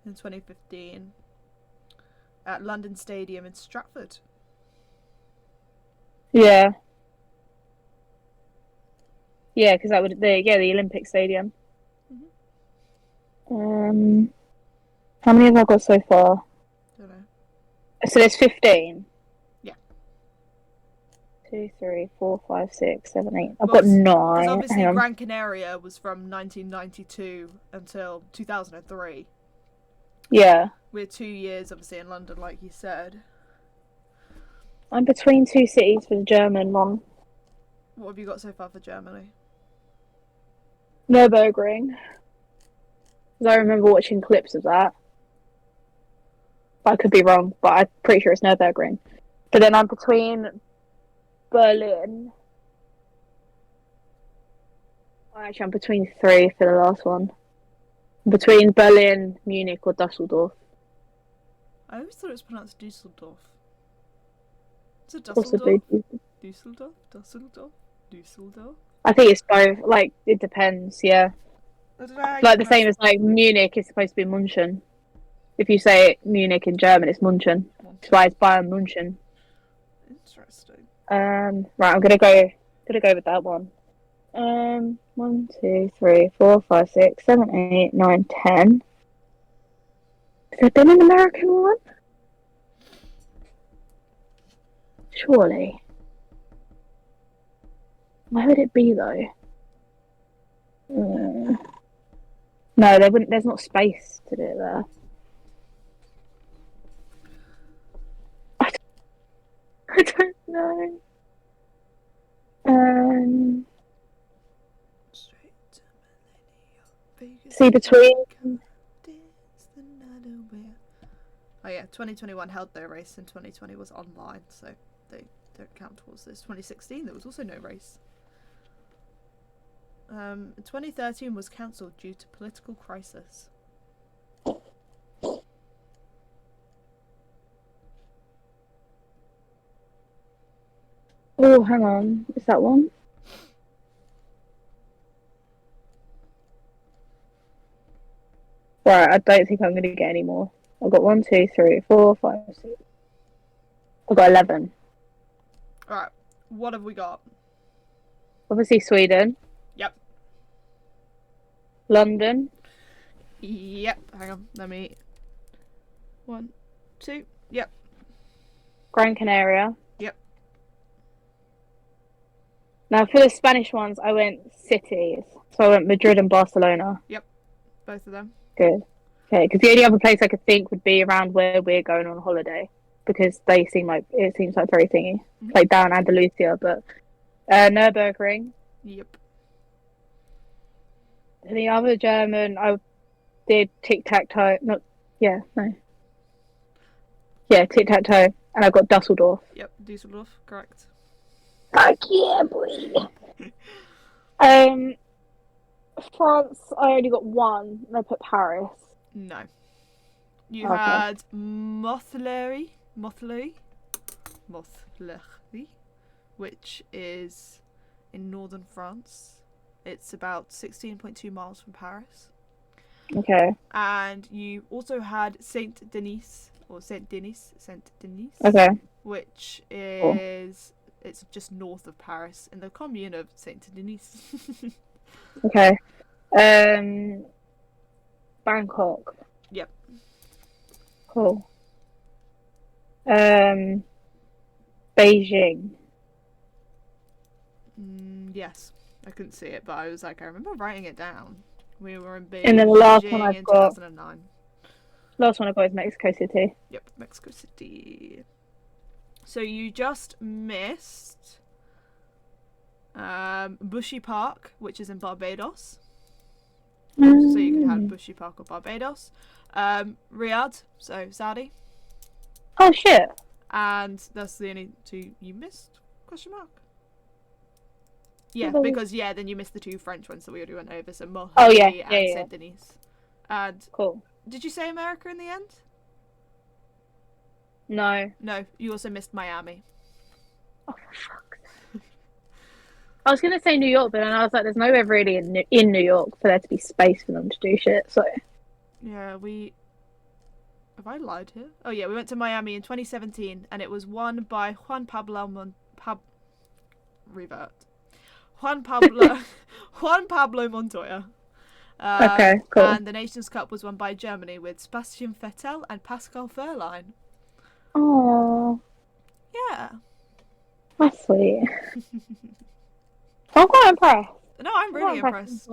in 2015 at London Stadium in Stratford. Yeah. Yeah, because that would the Olympic Stadium. How many have I got so far? Don't know. So there's 15. Yeah. 2, 3, 4, 5, 6, 7, 8. I've got 9. Because obviously Gran Canaria was from 1992 until 2003. Yeah. We're 2 years obviously in London, like you said. I'm between 2 cities for the German one. What have you got so far for Germany? Nürburgring. Because I remember watching clips of that. I could be wrong, but I'm pretty sure it's Nürburgring. But then I'm between Berlin. Actually, I'm between 3 for the last one. Between Berlin, Munich, or Dusseldorf. I always thought it was pronounced Dusseldorf. Is it Possibly. Dusseldorf? Dusseldorf? I think it's both. Like, it depends, yeah. I don't know. Like the same as like Munich is supposed to be München. If you say Munich in German, it's München. That's why it's Bayern München. Interesting. Right, I'm gonna go with that one. 1, 2, 3, 4, 5, 6, 7, 8, 9, 10. Has there been an American one? Surely. Where would it be though? No, they wouldn't. There's not space to do it there. I don't know. See between. Oh yeah, 2021 held their race and 2020 was online, so they don't count towards this. 2016, there was also no race. 2013 was cancelled due to political crisis. Oh, hang on. Is that one? Right, I don't think I'm going to get any more. I've got 1, 2, 3, 4, 5, 6. I've got 11. Alright, what have we got? Obviously, Sweden. Yep. London. Yep, hang on, let me... 1, 2, yep. Gran Canaria. Yep. Now, for the Spanish ones, I went cities. So I went Madrid and Barcelona. Yep, both of them. Good. Okay, because the only other place I could think would be around where we're going on holiday, because they seem like it seems like very thingy, like down Andalusia. But Nurburgring. Yep. And the other German, I did tic tac toe. Not, yeah, no. Yeah, tic tac toe, and I got Dusseldorf. Yep, Düsseldorf, correct. Fuck yeah, boy. France, I only got one, and I put Paris. No. You had Mothlery, which is in northern France. It's about 16.2 miles from Paris. Okay. And you also had Saint Denis. Okay. Which is it's just north of Paris in the commune of Saint Denis. Okay. Bangkok. Yep. Cool. Beijing. Yes, I couldn't see it, but I was like, I remember writing it down. We were in Beijing, And then the last one I've in got. 2009. Last one I got is Mexico City. Yep, Mexico City. So you just missed Bushy Park, which is in Barbados. So you can have Bushy Park or Barbados. Riyadh, so Saudi. Oh shit. And that's the only two you missed? Question mark. Yeah, Hello. because then you missed the two French ones that we already went over. So Montpellier and Saint Denis. And cool. Did you say America in the end? No. No, you also missed Miami. Oh fuck. I was gonna say New York, but then I was like, there's nowhere really in New York for there to be space for them to do shit. So. Yeah, have I lied here? Oh yeah, we went to Miami in 2017, and it was won by Juan Pablo Montoya. Okay, cool. And the Nations Cup was won by Germany with Sebastian Vettel and Pascal Wehrlein. Oh. Yeah. That's sweet. I'm quite impressed. No, I'm really impressed.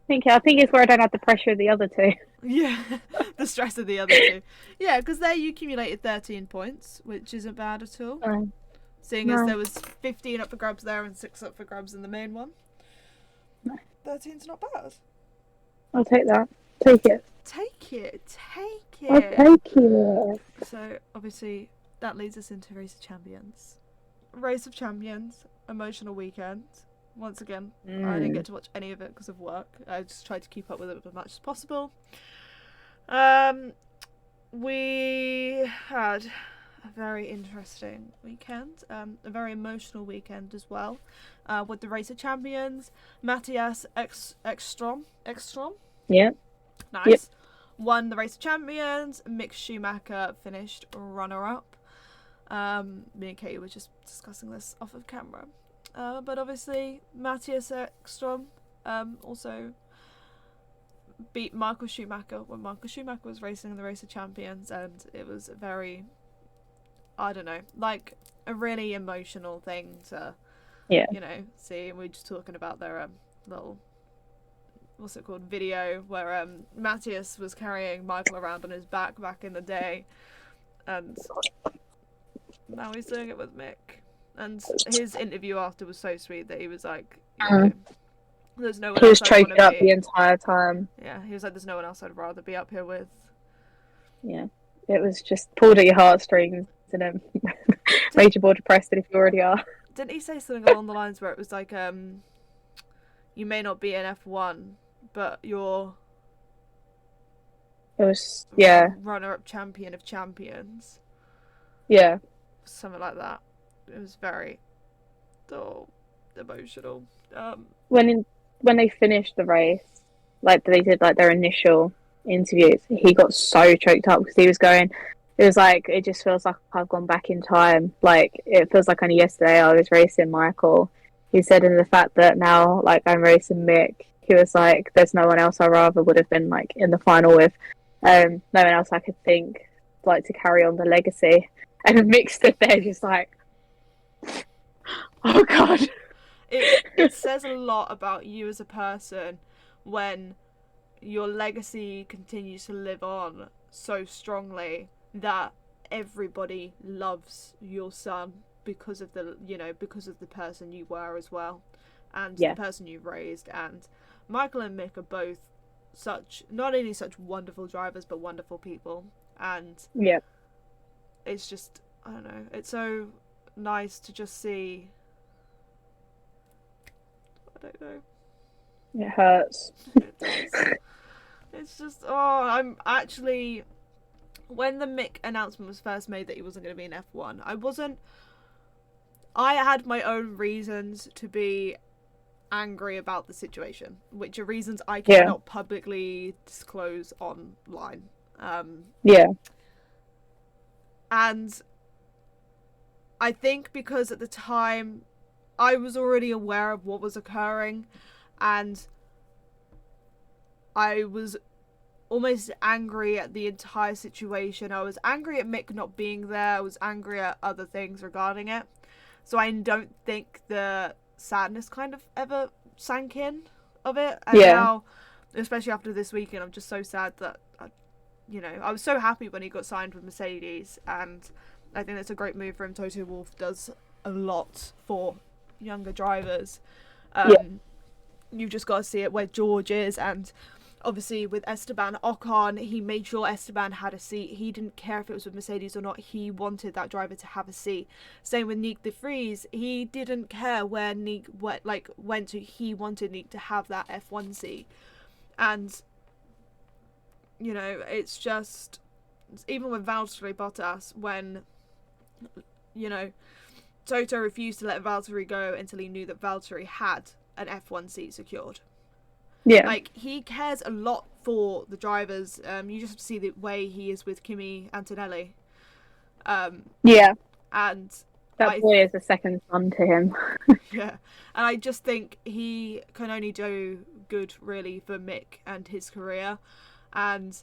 Thank you. I think it's where I don't have the pressure of the other two. Yeah, the stress of the other two. Yeah, because there you accumulated 13 points, which isn't bad at all. Seeing as there was 15 up for grabs there and 6 up for grabs in the main one. 13's not bad. I'll take that. Take it. Take it. I'll take it. So, obviously, that leads us into Race of Champions. Race of Champions, emotional weekend. Once again, I didn't get to watch any of it because of work. I just tried to keep up with it as much as possible. We had a very interesting weekend, a very emotional weekend as well, with the Race of Champions. Matthias Ekstrom. Yeah. Nice. Yep. Won the Race of Champions. Mick Schumacher finished runner-up. Me and Katie were just discussing this off of camera. But obviously, Matthias Ekstrom also beat Michael Schumacher when Michael Schumacher was racing in the Race of Champions, and it was a very, I don't know, like a really emotional thing to, see. And we're just talking about their little, what's it called, video where Matthias was carrying Michael around on his back in the day, and now he's doing it with Mick. And his interview after was so sweet that he was like, there's no one he was else I'd choking up the entire time. Yeah, he was like, there's no one else I'd rather be up here with. Yeah, it was just pulled at your heartstrings, and then Rage more depressed than if you already are. Didn't he say something along the lines where it was like, you may not be an F1, but you're It was, yeah, runner-up champion of champions, yeah. something like that. It was very emotional. When they finished the race, like they did like their initial interviews, he got so choked up because he was going. It was like it just feels like I've gone back in time. Like it feels like only yesterday I was racing Michael. He said, and the fact that now like I'm racing Mick, he was like, "There's no one else I rather would have been like in the final with. No one else I could think like to carry on the legacy." And Mick stood there just like, "Oh God." It says a lot about you as a person when your legacy continues to live on so strongly that everybody loves your son because of the person you were as well, and Yeah. the person you raised. And Michael and Mick are both not only such wonderful drivers but wonderful people, and Yeah. it's just, I don't know, it's so nice to just see. I don't know. It hurts. It does. It's just, I'm actually, when the Mick announcement was first made that he wasn't going to be in F1, I had my own reasons to be angry about the situation, which are reasons I cannot publicly disclose online. Yeah. And I think because at the time I was already aware of what was occurring, and I was almost angry at the entire situation. I was angry at Mick not being there. I was angry at other things regarding it. So I don't think the sadness kind of ever sank in of it. And now, especially after this weekend, I'm just so sad that, I was so happy when he got signed with Mercedes, and I think that's a great move for him. Toto Wolff does a lot for younger drivers. You've just got to see it where George is, and obviously with Esteban Ocon, he made sure Esteban had a seat. He didn't care if it was with Mercedes or not. He wanted that driver to have a seat. Same with Nick de Vries. He didn't care where Nick went to. He wanted Nick to have that F1 seat. And, it's just, even with Valtteri Bottas, when, Toto refused to let Valtteri go until he knew that Valtteri had an F1 seat secured. Yeah. Like, he cares a lot for the drivers. You just have to see the way he is with Kimi Antonelli. Yeah. And that boy is a second son to him. Yeah. And I just think he can only do good, really, for Mick and his career. And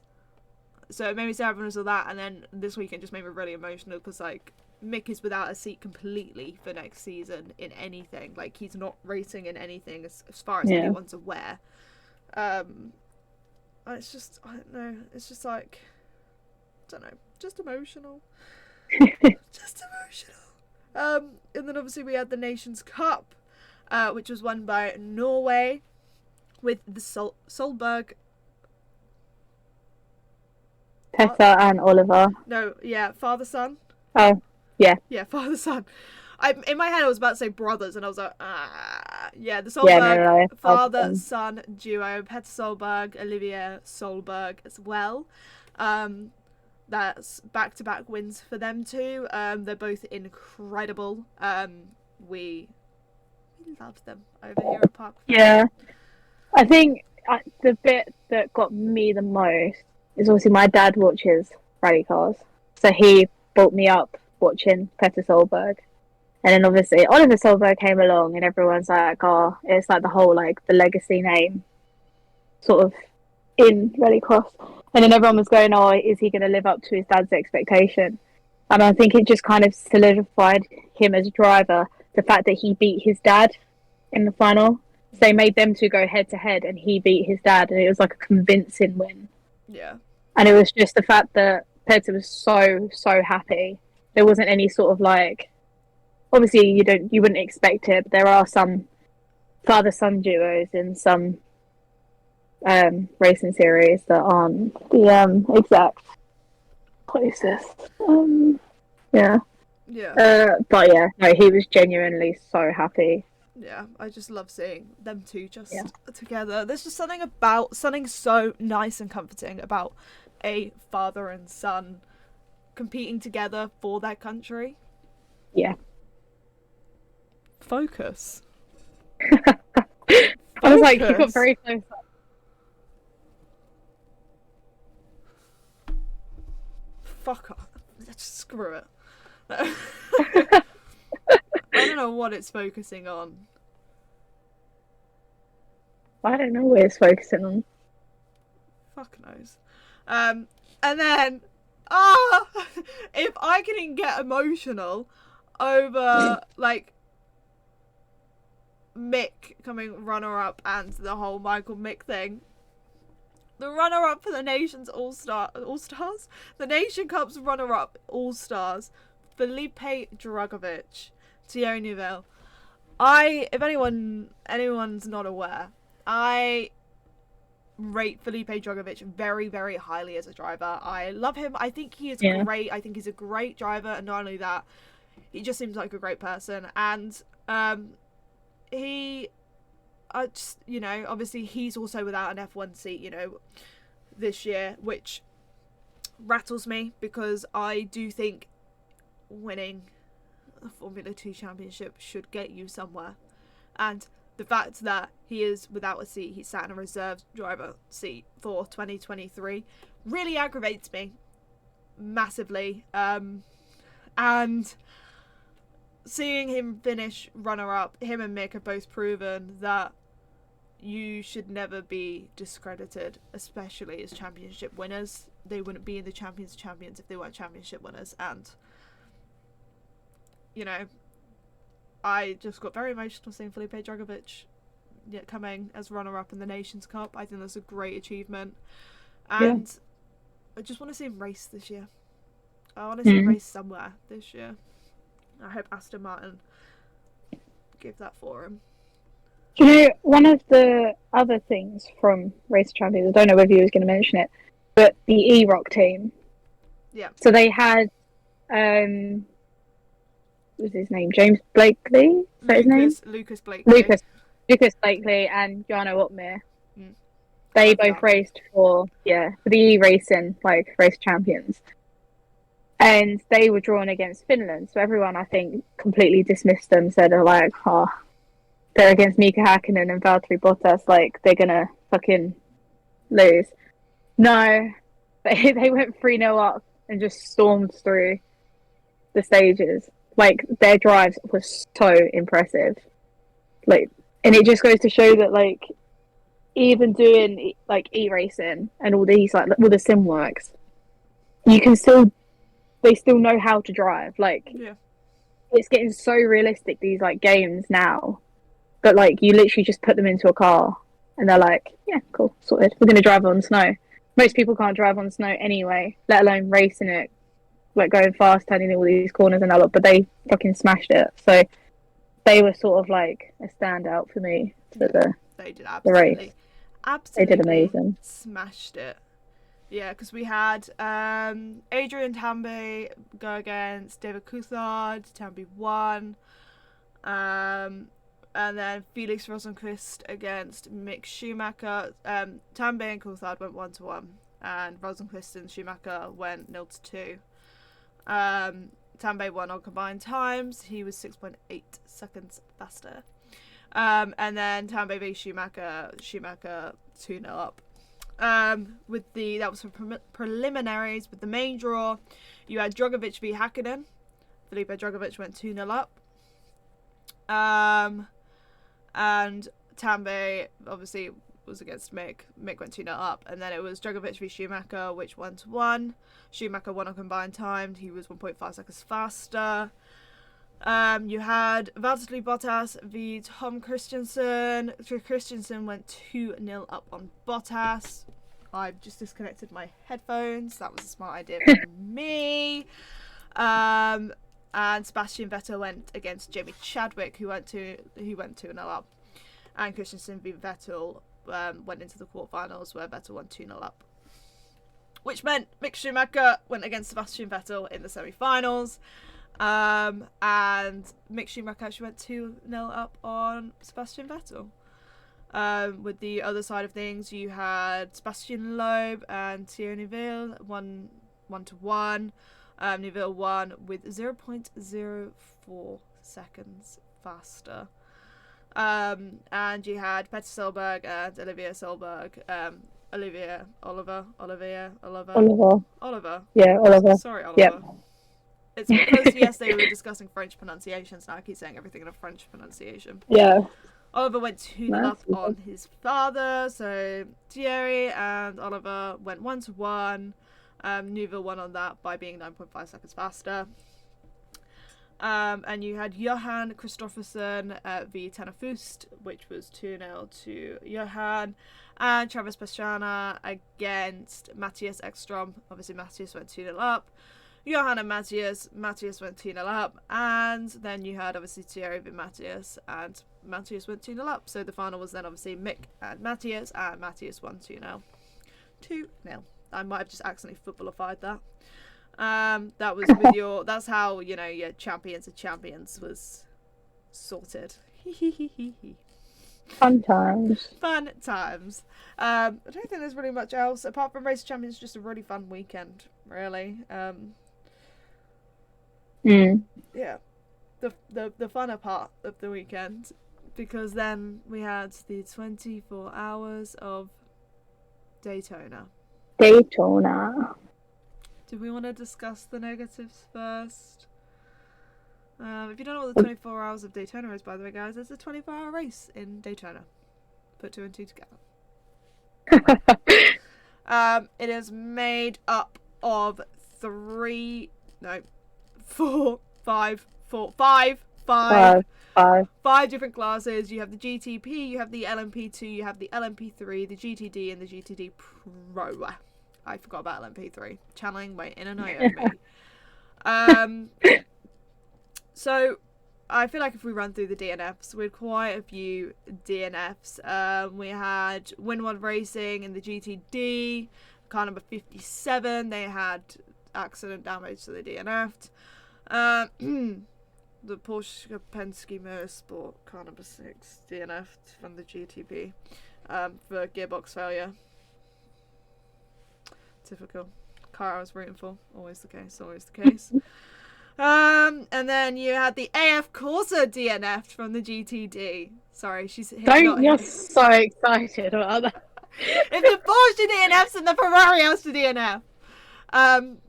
so it made me sad when I saw that. And then this weekend just made me really emotional because, like, Mick is without a seat completely for next season in anything. Like, he's not racing in anything as far as anyone's aware. It's just, I don't know, it's just like, I don't know, just emotional. Just emotional. And then obviously we had the Nations Cup, which was won by Norway with the Solberg. Tessa and Oliver. No, yeah, father-son. Oh, yeah. Yeah, father-son. In my head I was about to say brothers, and I was like, yeah, the Solberg father-son duo, Petter Solberg, Olivier Solberg as well. That's back-to-back wins for them too. They're both incredible. We love them over here at Parc'd. Yeah, I think the bit that got me the most is obviously my dad watches rally cars, so he brought me up watching Petter Solberg. And then obviously Oliver Solberg came along and everyone's like, oh, it's like the whole, like, the legacy name sort of in rallycross. And then everyone was going, oh, is he going to live up to his dad's expectation? And I think it just kind of solidified him as a driver, the fact that he beat his dad in the final. So they made them two go head to head and he beat his dad, and it was like a convincing win. Yeah. And it was just the fact that Pedro was so happy. There wasn't any sort of, like, obviously you wouldn't expect it, but there are some father-son duos in some racing series that aren't the exact closest. Yeah. But yeah, no, he was genuinely so happy. Yeah, I just love seeing them two just Yeah. together. There's just something so nice and comforting about a father and son competing together for their country. Yeah. Focus. I was like, you got very close. Fuck off. Just screw it. I don't know what it's focusing on. I don't know what it's focusing on. Fuck knows. And then, if I can get emotional over like Mick coming runner-up and the whole Michael Mick thing. The runner-up for the Nations All-Stars? The Nation Cup's runner-up All-Stars, Felipe Drugovich, Thierry Neuville. If anyone's not aware, I rate Felipe Drugovich very, very highly as a driver. I love him. I think he is great. I think he's a great driver, and not only that, he just seems like a great person. And obviously he's also without an F1 seat, this year, which rattles me because I do think winning a Formula 2 championship should get you somewhere. And the fact that he is without a seat, he's sat in a reserve driver seat for 2023, really aggravates me massively. And seeing him finish runner-up, him and Mick have both proven that you should never be discredited, especially as championship winners. They wouldn't be in the Champions if they weren't championship winners. And, I just got very emotional seeing Felipe Drugovich coming as runner-up in the Nations Cup. I think that's a great achievement. And I just want to see him race this year. I want to see him race somewhere this year. I hope Aston Martin give that for him. One of the other things from Race Champions, I don't know whether you was going to mention it, but the E-Rock team. Yeah. So they had, what was his name? James Blakely? Is that his name? Lucas Blakely. Lucas Blakely and Jarno Opmeer. They both raced for the E-Racing, Race Champions. And they were drawn against Finland. So everyone, I think, completely dismissed them, said they're against Mika Hakkinen and Valtteri Bottas, they're gonna fucking lose. No, they went 3-0 up and just stormed through the stages. Their drives were so impressive. And it just goes to show that, even doing, e-racing and all these, all the sim works, they still know how to drive. It's getting so realistic, these, games now. But, you literally just put them into a car and they're like, yeah, cool, sorted. We're going to drive on snow. Most people can't drive on snow anyway, let alone racing it, going fast, turning all these corners and all, but they fucking smashed it. So they were sort of a standout for me for the race. Absolutely. They did amazing. Smashed it. Yeah, because we had Adrian Tambay go against David Coulthard. Tambay won. And then Felix Rosenqvist against Mick Schumacher. Tambay and Coulthard went 1-1, and Rosenqvist and Schumacher went 0-2. Tambay won on combined times. He was 6.8 seconds faster. And then Tambay v Schumacher 2-0 up. That was for preliminaries. With the main draw, you had Drugovich v Hakkinen. Felipe Drugovich went 2-0 up. And Tambay obviously was against Mick. Mick went 2-0 up, and then it was Drugovich v Schumacher, which 1-1. Schumacher won on combined time. He was 1.5 seconds faster. You had Valtteri Bottas v Tom Christensen. Christensen went 2-0 up on Bottas. I've just disconnected my headphones. That was a smart idea from me. And Sebastian Vettel went against Jamie Chadwick, who went 2-0 up. And Christensen v Vettel went into the quarterfinals, where Vettel won 2-0 up. Which meant Mick Schumacher went against Sebastian Vettel in the semi-finals. And Mick Schumacher actually went 2-0 up on Sebastian Vettel. With the other side of things, you had Sebastian Loeb and Thierry Neuville 1-1. Neuville won with 0.04 seconds faster. And you had Peter Solberg and Olivier Solberg. Oliver. Yeah, Oliver. Sorry, Oliver. Yep. It's because, yes, they were discussing French pronunciations. Now I keep saying everything in a French pronunciation. Yeah. Oliver went 2-0 up on his father, so Thierry and Oliver went 1-1. Neuville won on that by being 9.5 seconds faster. And you had Johan Kristoffersen v Tenafust, which was 2-0 to Johan. And Travis Pastrana against Matthias Ekstrom. Obviously, Matthias went 2-0 up. Johan and Matthias went 2-0 up. And then you had, obviously, Thierry v Matthias. And Matthias went 2-0 up. So the final was then, obviously, Mick and Matthias won 2-0. 2-0. I might have just accidentally footballified that. That was with your. That's how, you know, your champions of champions was sorted. Fun times. Fun times. I don't think there's really much else apart from Race Champions. Just a really fun weekend, really. Yeah, the funner part of the weekend, because then we had the 24 hours of Daytona. Do we want to discuss the negatives first? If you don't know what the 24 hours of Daytona is, by the way, guys, it's a 24-hour race in Daytona. Put 2 and 2 together. It is made up of five different classes. You have the GTP, you have the LMP2, you have the LMP3, the GTD, and the GTD Pro. I forgot about LMP3. Channeling my inner Naomi. So, I feel like if we run through the DNFs, we had quite a few DNFs. We had Winward Racing in the GTD, car number 57. They had accident damage, so they DNF'd. The Porsche Penske Motorsport, car number 6, DNF'd from the GTP for gearbox failure. Typical. Car I was rooting for. Always the case. And then you had the AF Corsa DNF from the GTD. Sorry, she's You're so excited about that. If the Porsche DNFs and the Ferrari has to DNF.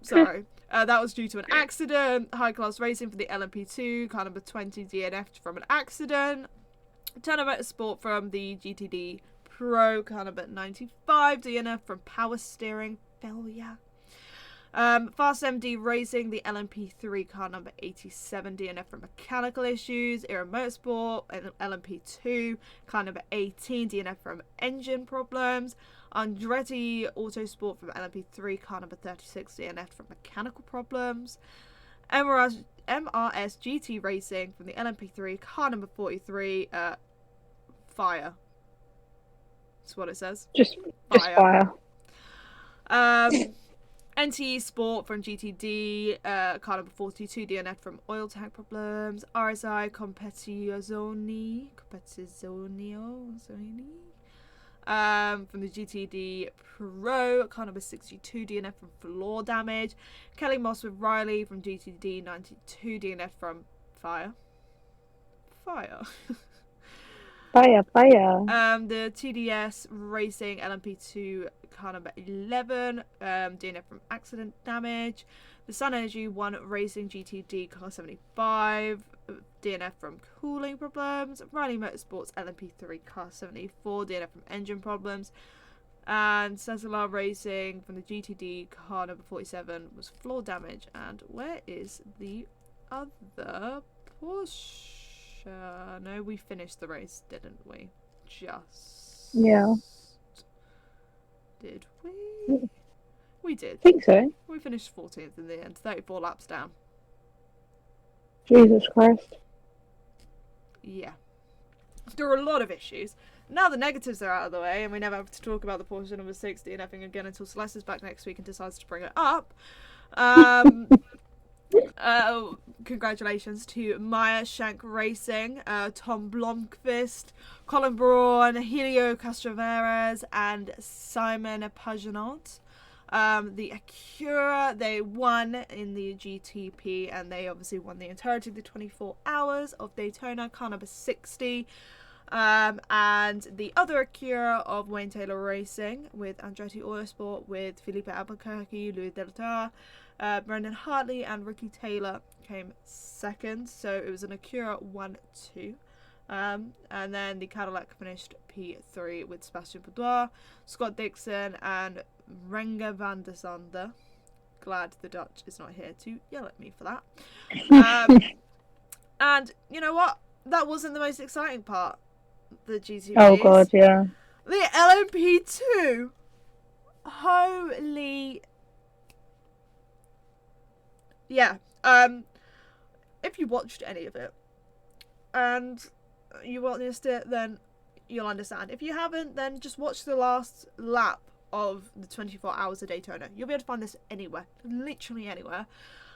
Sorry. That was due to an accident. High Class Racing for the LMP2, car number 20 DNF'd from an accident. Turner Motorsport from the GTD Pro, car number 95 DNF from power steering failure. Fast MD Racing, the LMP3, car number 87 DNF from mechanical issues. Era Motorsport, LMP2, car number 18 DNF from engine problems. Andretti Autosport from LMP3, car number 36 DNF from mechanical problems. MRS GT Racing from the LMP3, car number 43, fire. That's what it says. Just fire. NTE Sport from GTD, car number 42, DNF from oil tank problems. RSI Competizione from the GTD Pro, car number 62, DNF from floor damage. Kelly Moss with Riley from GTD 92, DNF from fire. The TDS Racing LMP2, car number 11, DNF from accident damage. The Sun Energy 1 Racing GTD, car 75, DNF from cooling problems. Riley Motorsports LMP3, car 74, DNF from engine problems. And Cesar Racing from the GTD, car number 47, was floor damage. And where is the other Porsche? No, we finished the race, didn't we? Yeah. Did we? We did. I think so. We finished 14th in the end, 34 laps down. Jesus Christ. Yeah. There were a lot of issues. Now the negatives are out of the way, and we never have to talk about the Porsche number 60 and everything again until Celeste is back next week and decides to bring it up. congratulations to Maya Shank Racing, Tom Blomqvist, Colin Braun, Helio Castroveres, and Simon Pagenaud. The Acura, they won in the GTP, and they obviously won the entirety of the 24 hours of Daytona, car number 60. And the other Acura of Wayne Taylor Racing with Andretti Autosport, with Felipe Albuquerque, Louis Delta, Brendan Hartley, and Ricky Taylor came second. So it was an Acura 1-2. And then the Cadillac finished P3 with Sebastian Boudoir, Scott Dixon, and Renger van der Zande. Glad the Dutch is not here to yell at me for that. And you know what? That wasn't the most exciting part. The GTPs. Oh god, yeah. The LMP2. Holy. Yeah. If you watched any of it and you witnessed it, then you'll understand. If you haven't, then just watch the last lap of the 24 hours of Daytona. You'll be able to find this anywhere, literally anywhere.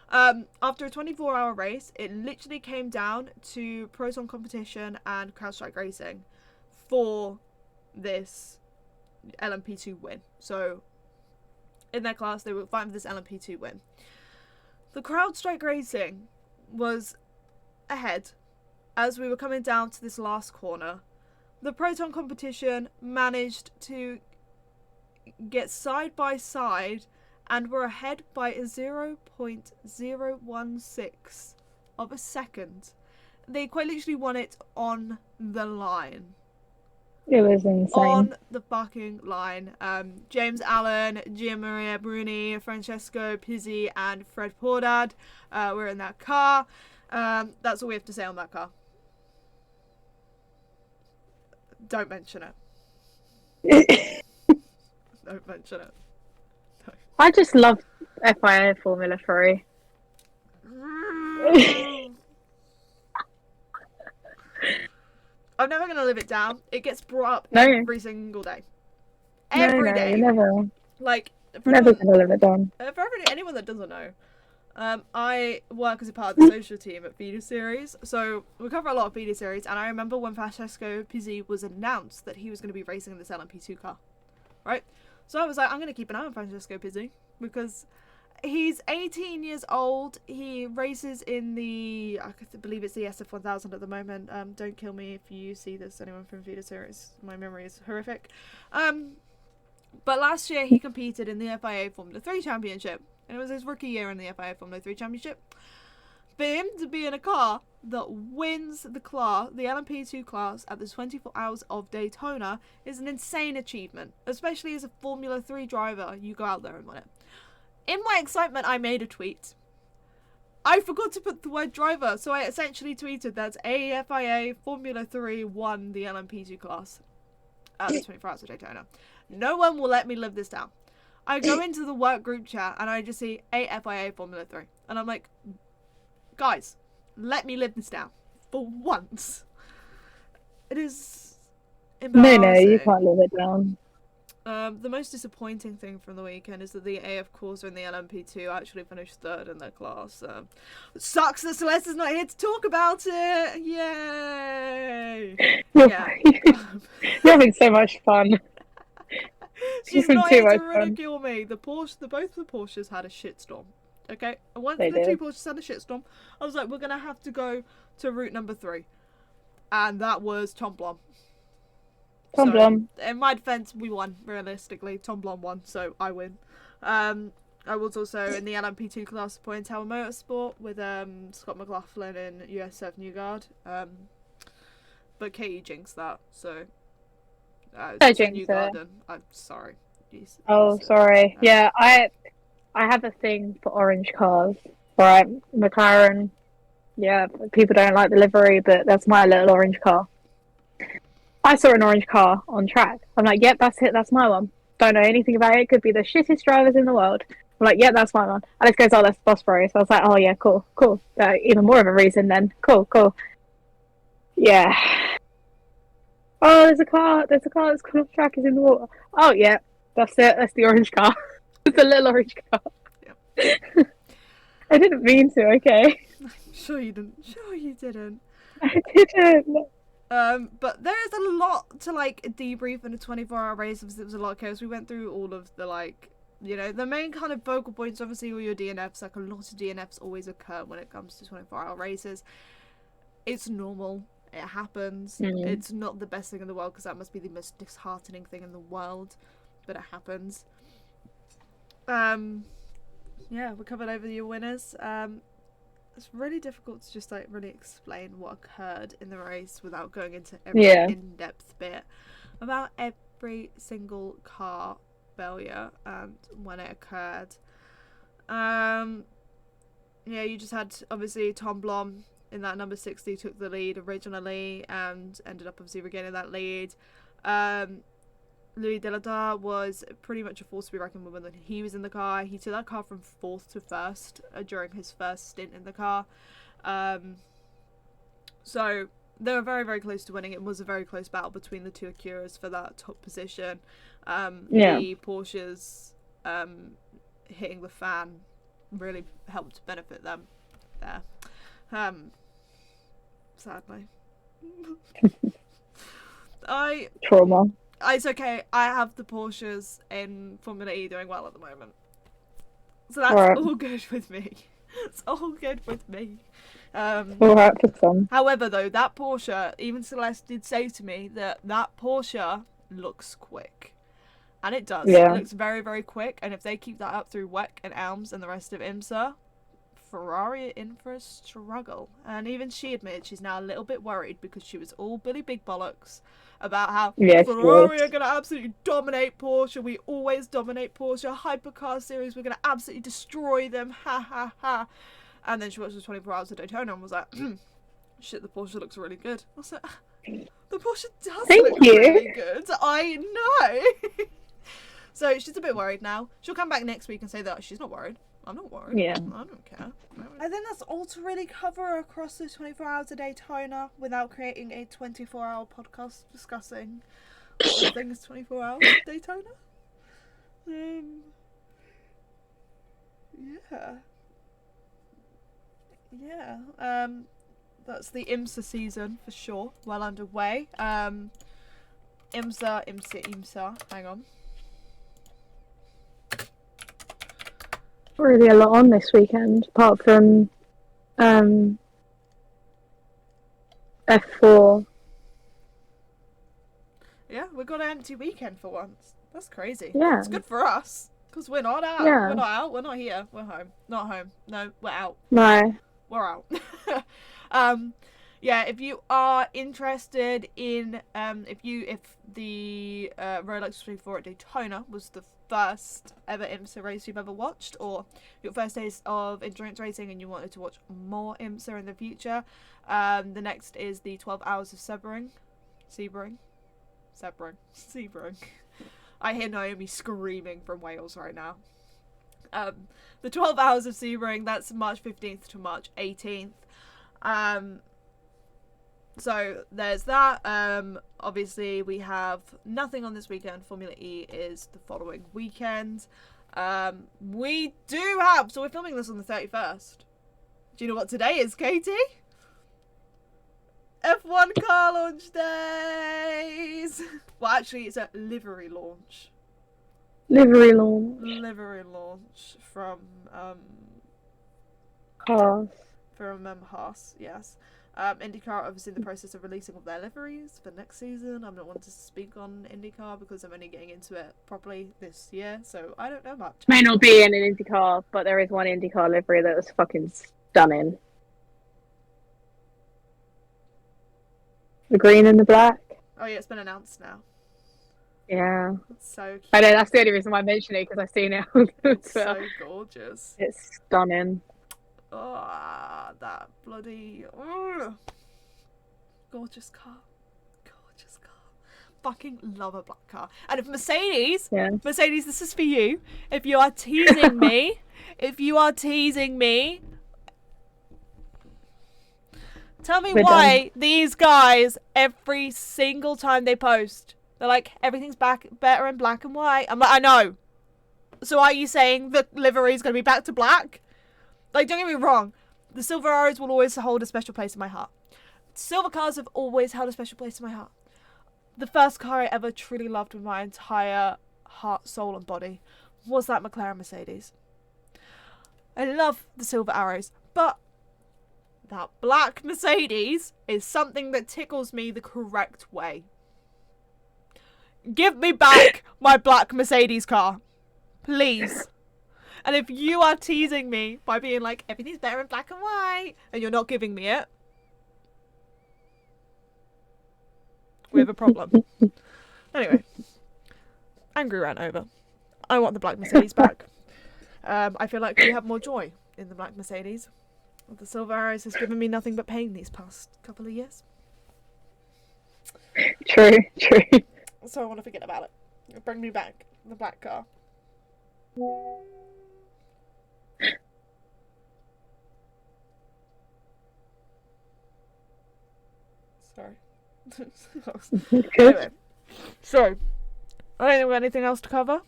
After a 24-hour race, it literally came down to Proton Competition and CrowdStrike Racing for this LMP2 win. So in their class, they were fighting for this LMP2 win. The CrowdStrike Racing was ahead as we were coming down to this last corner. The Proton Competition managed to get side by side and were ahead by a 0.016 of a second. They quite literally won it on the line. It was insane. On the fucking line. James Allen, Gianmaria Bruni, Francesco Pizzi, and Fred Pordad were in that car. That's all we have to say on that car. Don't mention it. Don't mention it. No. I just love FIA Formula 3. I'm never going to live it down. It gets brought up No. every single day. Every day. You never. Like, Never going to live it down. For anyone that doesn't know, I work as a part of the social team at Feeder Series, so we cover a lot of Feeder Series, and I remember when Francesco Pizzi was announced that he was going to be racing in this LMP2 car, right? So I was like, I'm going to keep an eye on Francesco Pizzi, because he's 18 years old, he races in the, I believe it's the SF1000 at the moment. Don't kill me if you see this, anyone from Feeder Series, my memory is horrific. But last year he competed in the FIA Formula 3 Championship, and it was his rookie year in the FIA Formula 3 Championship. For him to be in a car that wins the LMP2 class at the 24 Hours of Daytona is an insane achievement, especially as a Formula 3 driver. You go out there and win it. In my excitement, I made a tweet. I forgot to put the word driver, so I essentially tweeted that FIA Formula 3 won the LMP2 class at the 24 Hours of Daytona. No one will let me live this down. I go into the work group chat and I just see FIA Formula 3. And I'm like, guys, let me live this down. For once. It is embarrassing. No, you can't live it down. The most disappointing thing from the weekend is that the AF Corsa and the LMP2 actually finished third in their class. It sucks that Celeste's not here to talk about it. Yay! Yeah. You're having so much fun. She's not here to ridicule me. Both the Porsches had a shitstorm. Okay? And once the two Porsches had a shitstorm, I was like, we're going to have to go to route number 3. And that was Tom Blom. Tom Blom. In my defense, we won, realistically. Tom Blom won, so I win. I was also in the LMP2 class for Tower Motorsport with Scott McLaughlin and USF Newgard. But Katie jinxed that, so... I jinxed it. I'm sorry. Jeez. Oh, sorry. Yeah, I have a thing for orange cars. Right, McLaren. Yeah, people don't like the livery, but that's my little orange car. I saw an orange car on track. I'm like, yep, that's it. That's my one. Don't know anything about it. Could be the shittest drivers in the world. I'm like, yep, that's my one. Alex goes, oh, that's Boss Bro. So I was like, oh, yeah, cool. Even more of a reason then. Cool. Yeah. Oh, there's a car that's gone off track, is in the water. Oh, yeah, that's it. That's the orange car. It's a little orange car. Yeah. I didn't mean to, okay? Sure you didn't. Sure you didn't. I didn't. But there is a lot to like debrief in a 24-hour race. There was a lot of chaos. We went through all of the like, the main kind of focal points. Obviously, all your DNFs. Like a lot of DNFs always occur when it comes to 24-hour races. It's normal. It happens. It's not the best thing in the world because that must be the most disheartening thing in the world, but it happens. Yeah, we covered over your winners. It's really difficult to just like really explain what occurred in the race without going into every in-depth bit about every single car failure and when it occurred. Yeah, you just had obviously Tom Blom in that number 60 took the lead originally and ended up obviously regaining that lead. Louis Deladar was pretty much a force to be reckoned with when he was in the car. He took that car from 4th to 1st during his first stint in the car. So they were very, very close to winning. It was a very close battle between the two Acuras for that top position. The Porsches hitting the fan really helped benefit them there. Sadly. Trauma. It's okay. I have the Porsches in Formula E doing well at the moment. So that's all good with me. It's all good with me. Alright for some. However, though, that Porsche, even Celeste did say to me that Porsche looks quick. And it does. Yeah. It looks very, very quick. And if they keep that up through WEC and Elms and the rest of IMSA, Ferrari are in for a struggle. And even she admitted she's now a little bit worried because she was all Billy Big Bollocks about how Ferrari are going to absolutely dominate Porsche. We always dominate Porsche. Hypercar series, we're going to absolutely destroy them. Ha ha ha. And then she watched the 24 Hours of Daytona and was like, shit, the Porsche looks really good. I was like, the Porsche does look really good. I know. So she's a bit worried now. She'll come back next week and say that she's not worried. I'm not worried. Yeah. I don't care. I think that's all to really cover across the 24 Hours of Daytona without creating a 24-hour podcast discussing all things 24 Hours of Daytona. Yeah. That's the IMSA season for sure. Well underway. IMSA. Hang on. Really a lot on this weekend, apart from F4. Yeah, we got an empty weekend for once. That's crazy. Yeah. It's good for us, because we're not out. Yeah. We're not out. We're not here. We're home. Not home. No, we're out. No. We're out. Yeah, if you are interested in, if the Rolex 24 at Daytona was the first ever IMSA race you've ever watched, or your first taste of endurance racing and you wanted to watch more IMSA in the future, the next is the 12 Hours of Sebring. I hear Naomi screaming from Wales right now. The 12 Hours of Sebring, that's March 15th to March 18th. So there's that. Obviously we have nothing on this weekend. Formula E is the following weekend. We do have, so we're filming this on the 31st. Do you know what today is, Katie? F1 car launch days. Well, actually it's a livery launch. Livery launch from Haas. Haas, yes. IndyCar obviously in the process of releasing all their liveries for next season. I'm not one to speak on IndyCar because I'm only getting into it properly this year, so I don't know much. May not be in an IndyCar, but there is one IndyCar livery that was fucking stunning. The green and the black. Oh yeah, it's been announced now. Yeah. It's so cute. I know, that's the only reason why I mention it, because I've seen it on It's Twitter. so gorgeous. It's stunning. Oh, that bloody gorgeous car. Fucking love a black car. And if Mercedes, this is for you. If you are teasing me, tell me why these guys, every single time they post, they're like, everything's better in black and white. I'm like, I know. So are you saying the livery is going to be back to black? Like, don't get me wrong, the silver arrows will always hold a special place in my heart. Silver cars have always held a special place in my heart. The first car I ever truly loved with my entire heart, soul, and body was that McLaren Mercedes. I love the silver arrows, but that black Mercedes is something that tickles me the correct way. Give me back my black Mercedes car. Please. And if you are teasing me by being like, everything's better in black and white, and you're not giving me it, we have a problem. Anyway. Angry rant over. I want the black Mercedes back. I feel like we have more joy in the black Mercedes. The silver arrows has given me nothing but pain these past couple of years. True. So I want to forget about it. Bring me back the black car. Sorry. Anyway. So, I don't think we have anything else to cover.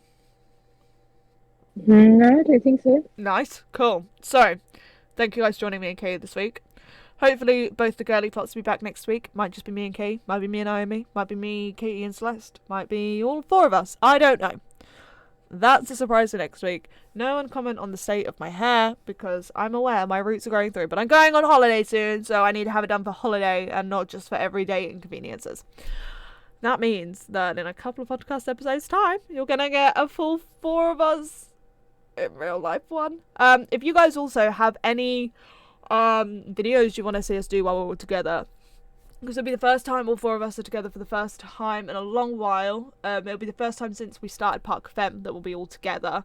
No, I don't think so. Nice. Cool. So, thank you guys for joining me and Kay this week. Hopefully, both the girly pots will be back next week. Might just be me and Kay. Might be me and Naomi. Might be me, Katie, and Celeste. Might be all four of us. I don't know. That's a surprise for next week. No one comment on the state of my hair because I'm aware my roots are growing through. But I'm going on holiday soon, so I need to have it done for holiday and not just for everyday inconveniences. That means that in a couple of podcast episodes' time, you're going to get a full four of us in real life one. If you guys also have any videos you want to see us do while we're all together, because it'll be the first time all four of us are together for the first time in a long while. It'll be the first time since we started Parc'd that we'll be all together.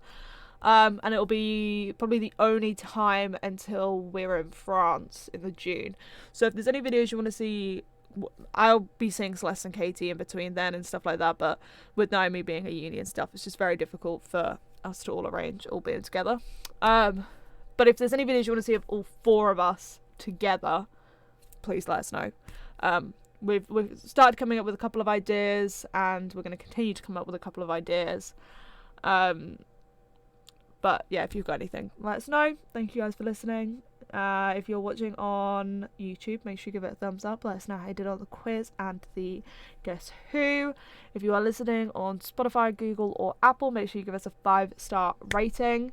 And it'll be probably the only time until we're in France in the June. So if there's any videos you want to see, I'll be seeing Celeste and Katie in between then and stuff like that. But with Naomi being at uni and stuff, it's just very difficult for us to all arrange all being together. But if there's any videos you want to see of all four of us together, please let us know. We've started coming up with a couple of ideas, and we're going to continue to come up with a couple of ideas. But yeah, if you've got anything, let us know. Thank you guys for listening. If you're watching on YouTube, make sure you give it a thumbs up. Let us know how you did on the quiz and the Guess Who. If you are listening on Spotify, Google, or Apple, make sure you give us a 5-star rating.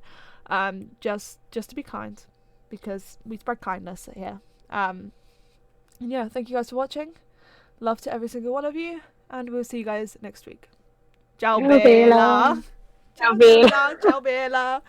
Just to be kind, because we spread kindness here. And yeah, thank you guys for watching. Love to every single one of you, and we'll see you guys next week. Ciao bella. Ciao bella. Ciao bella.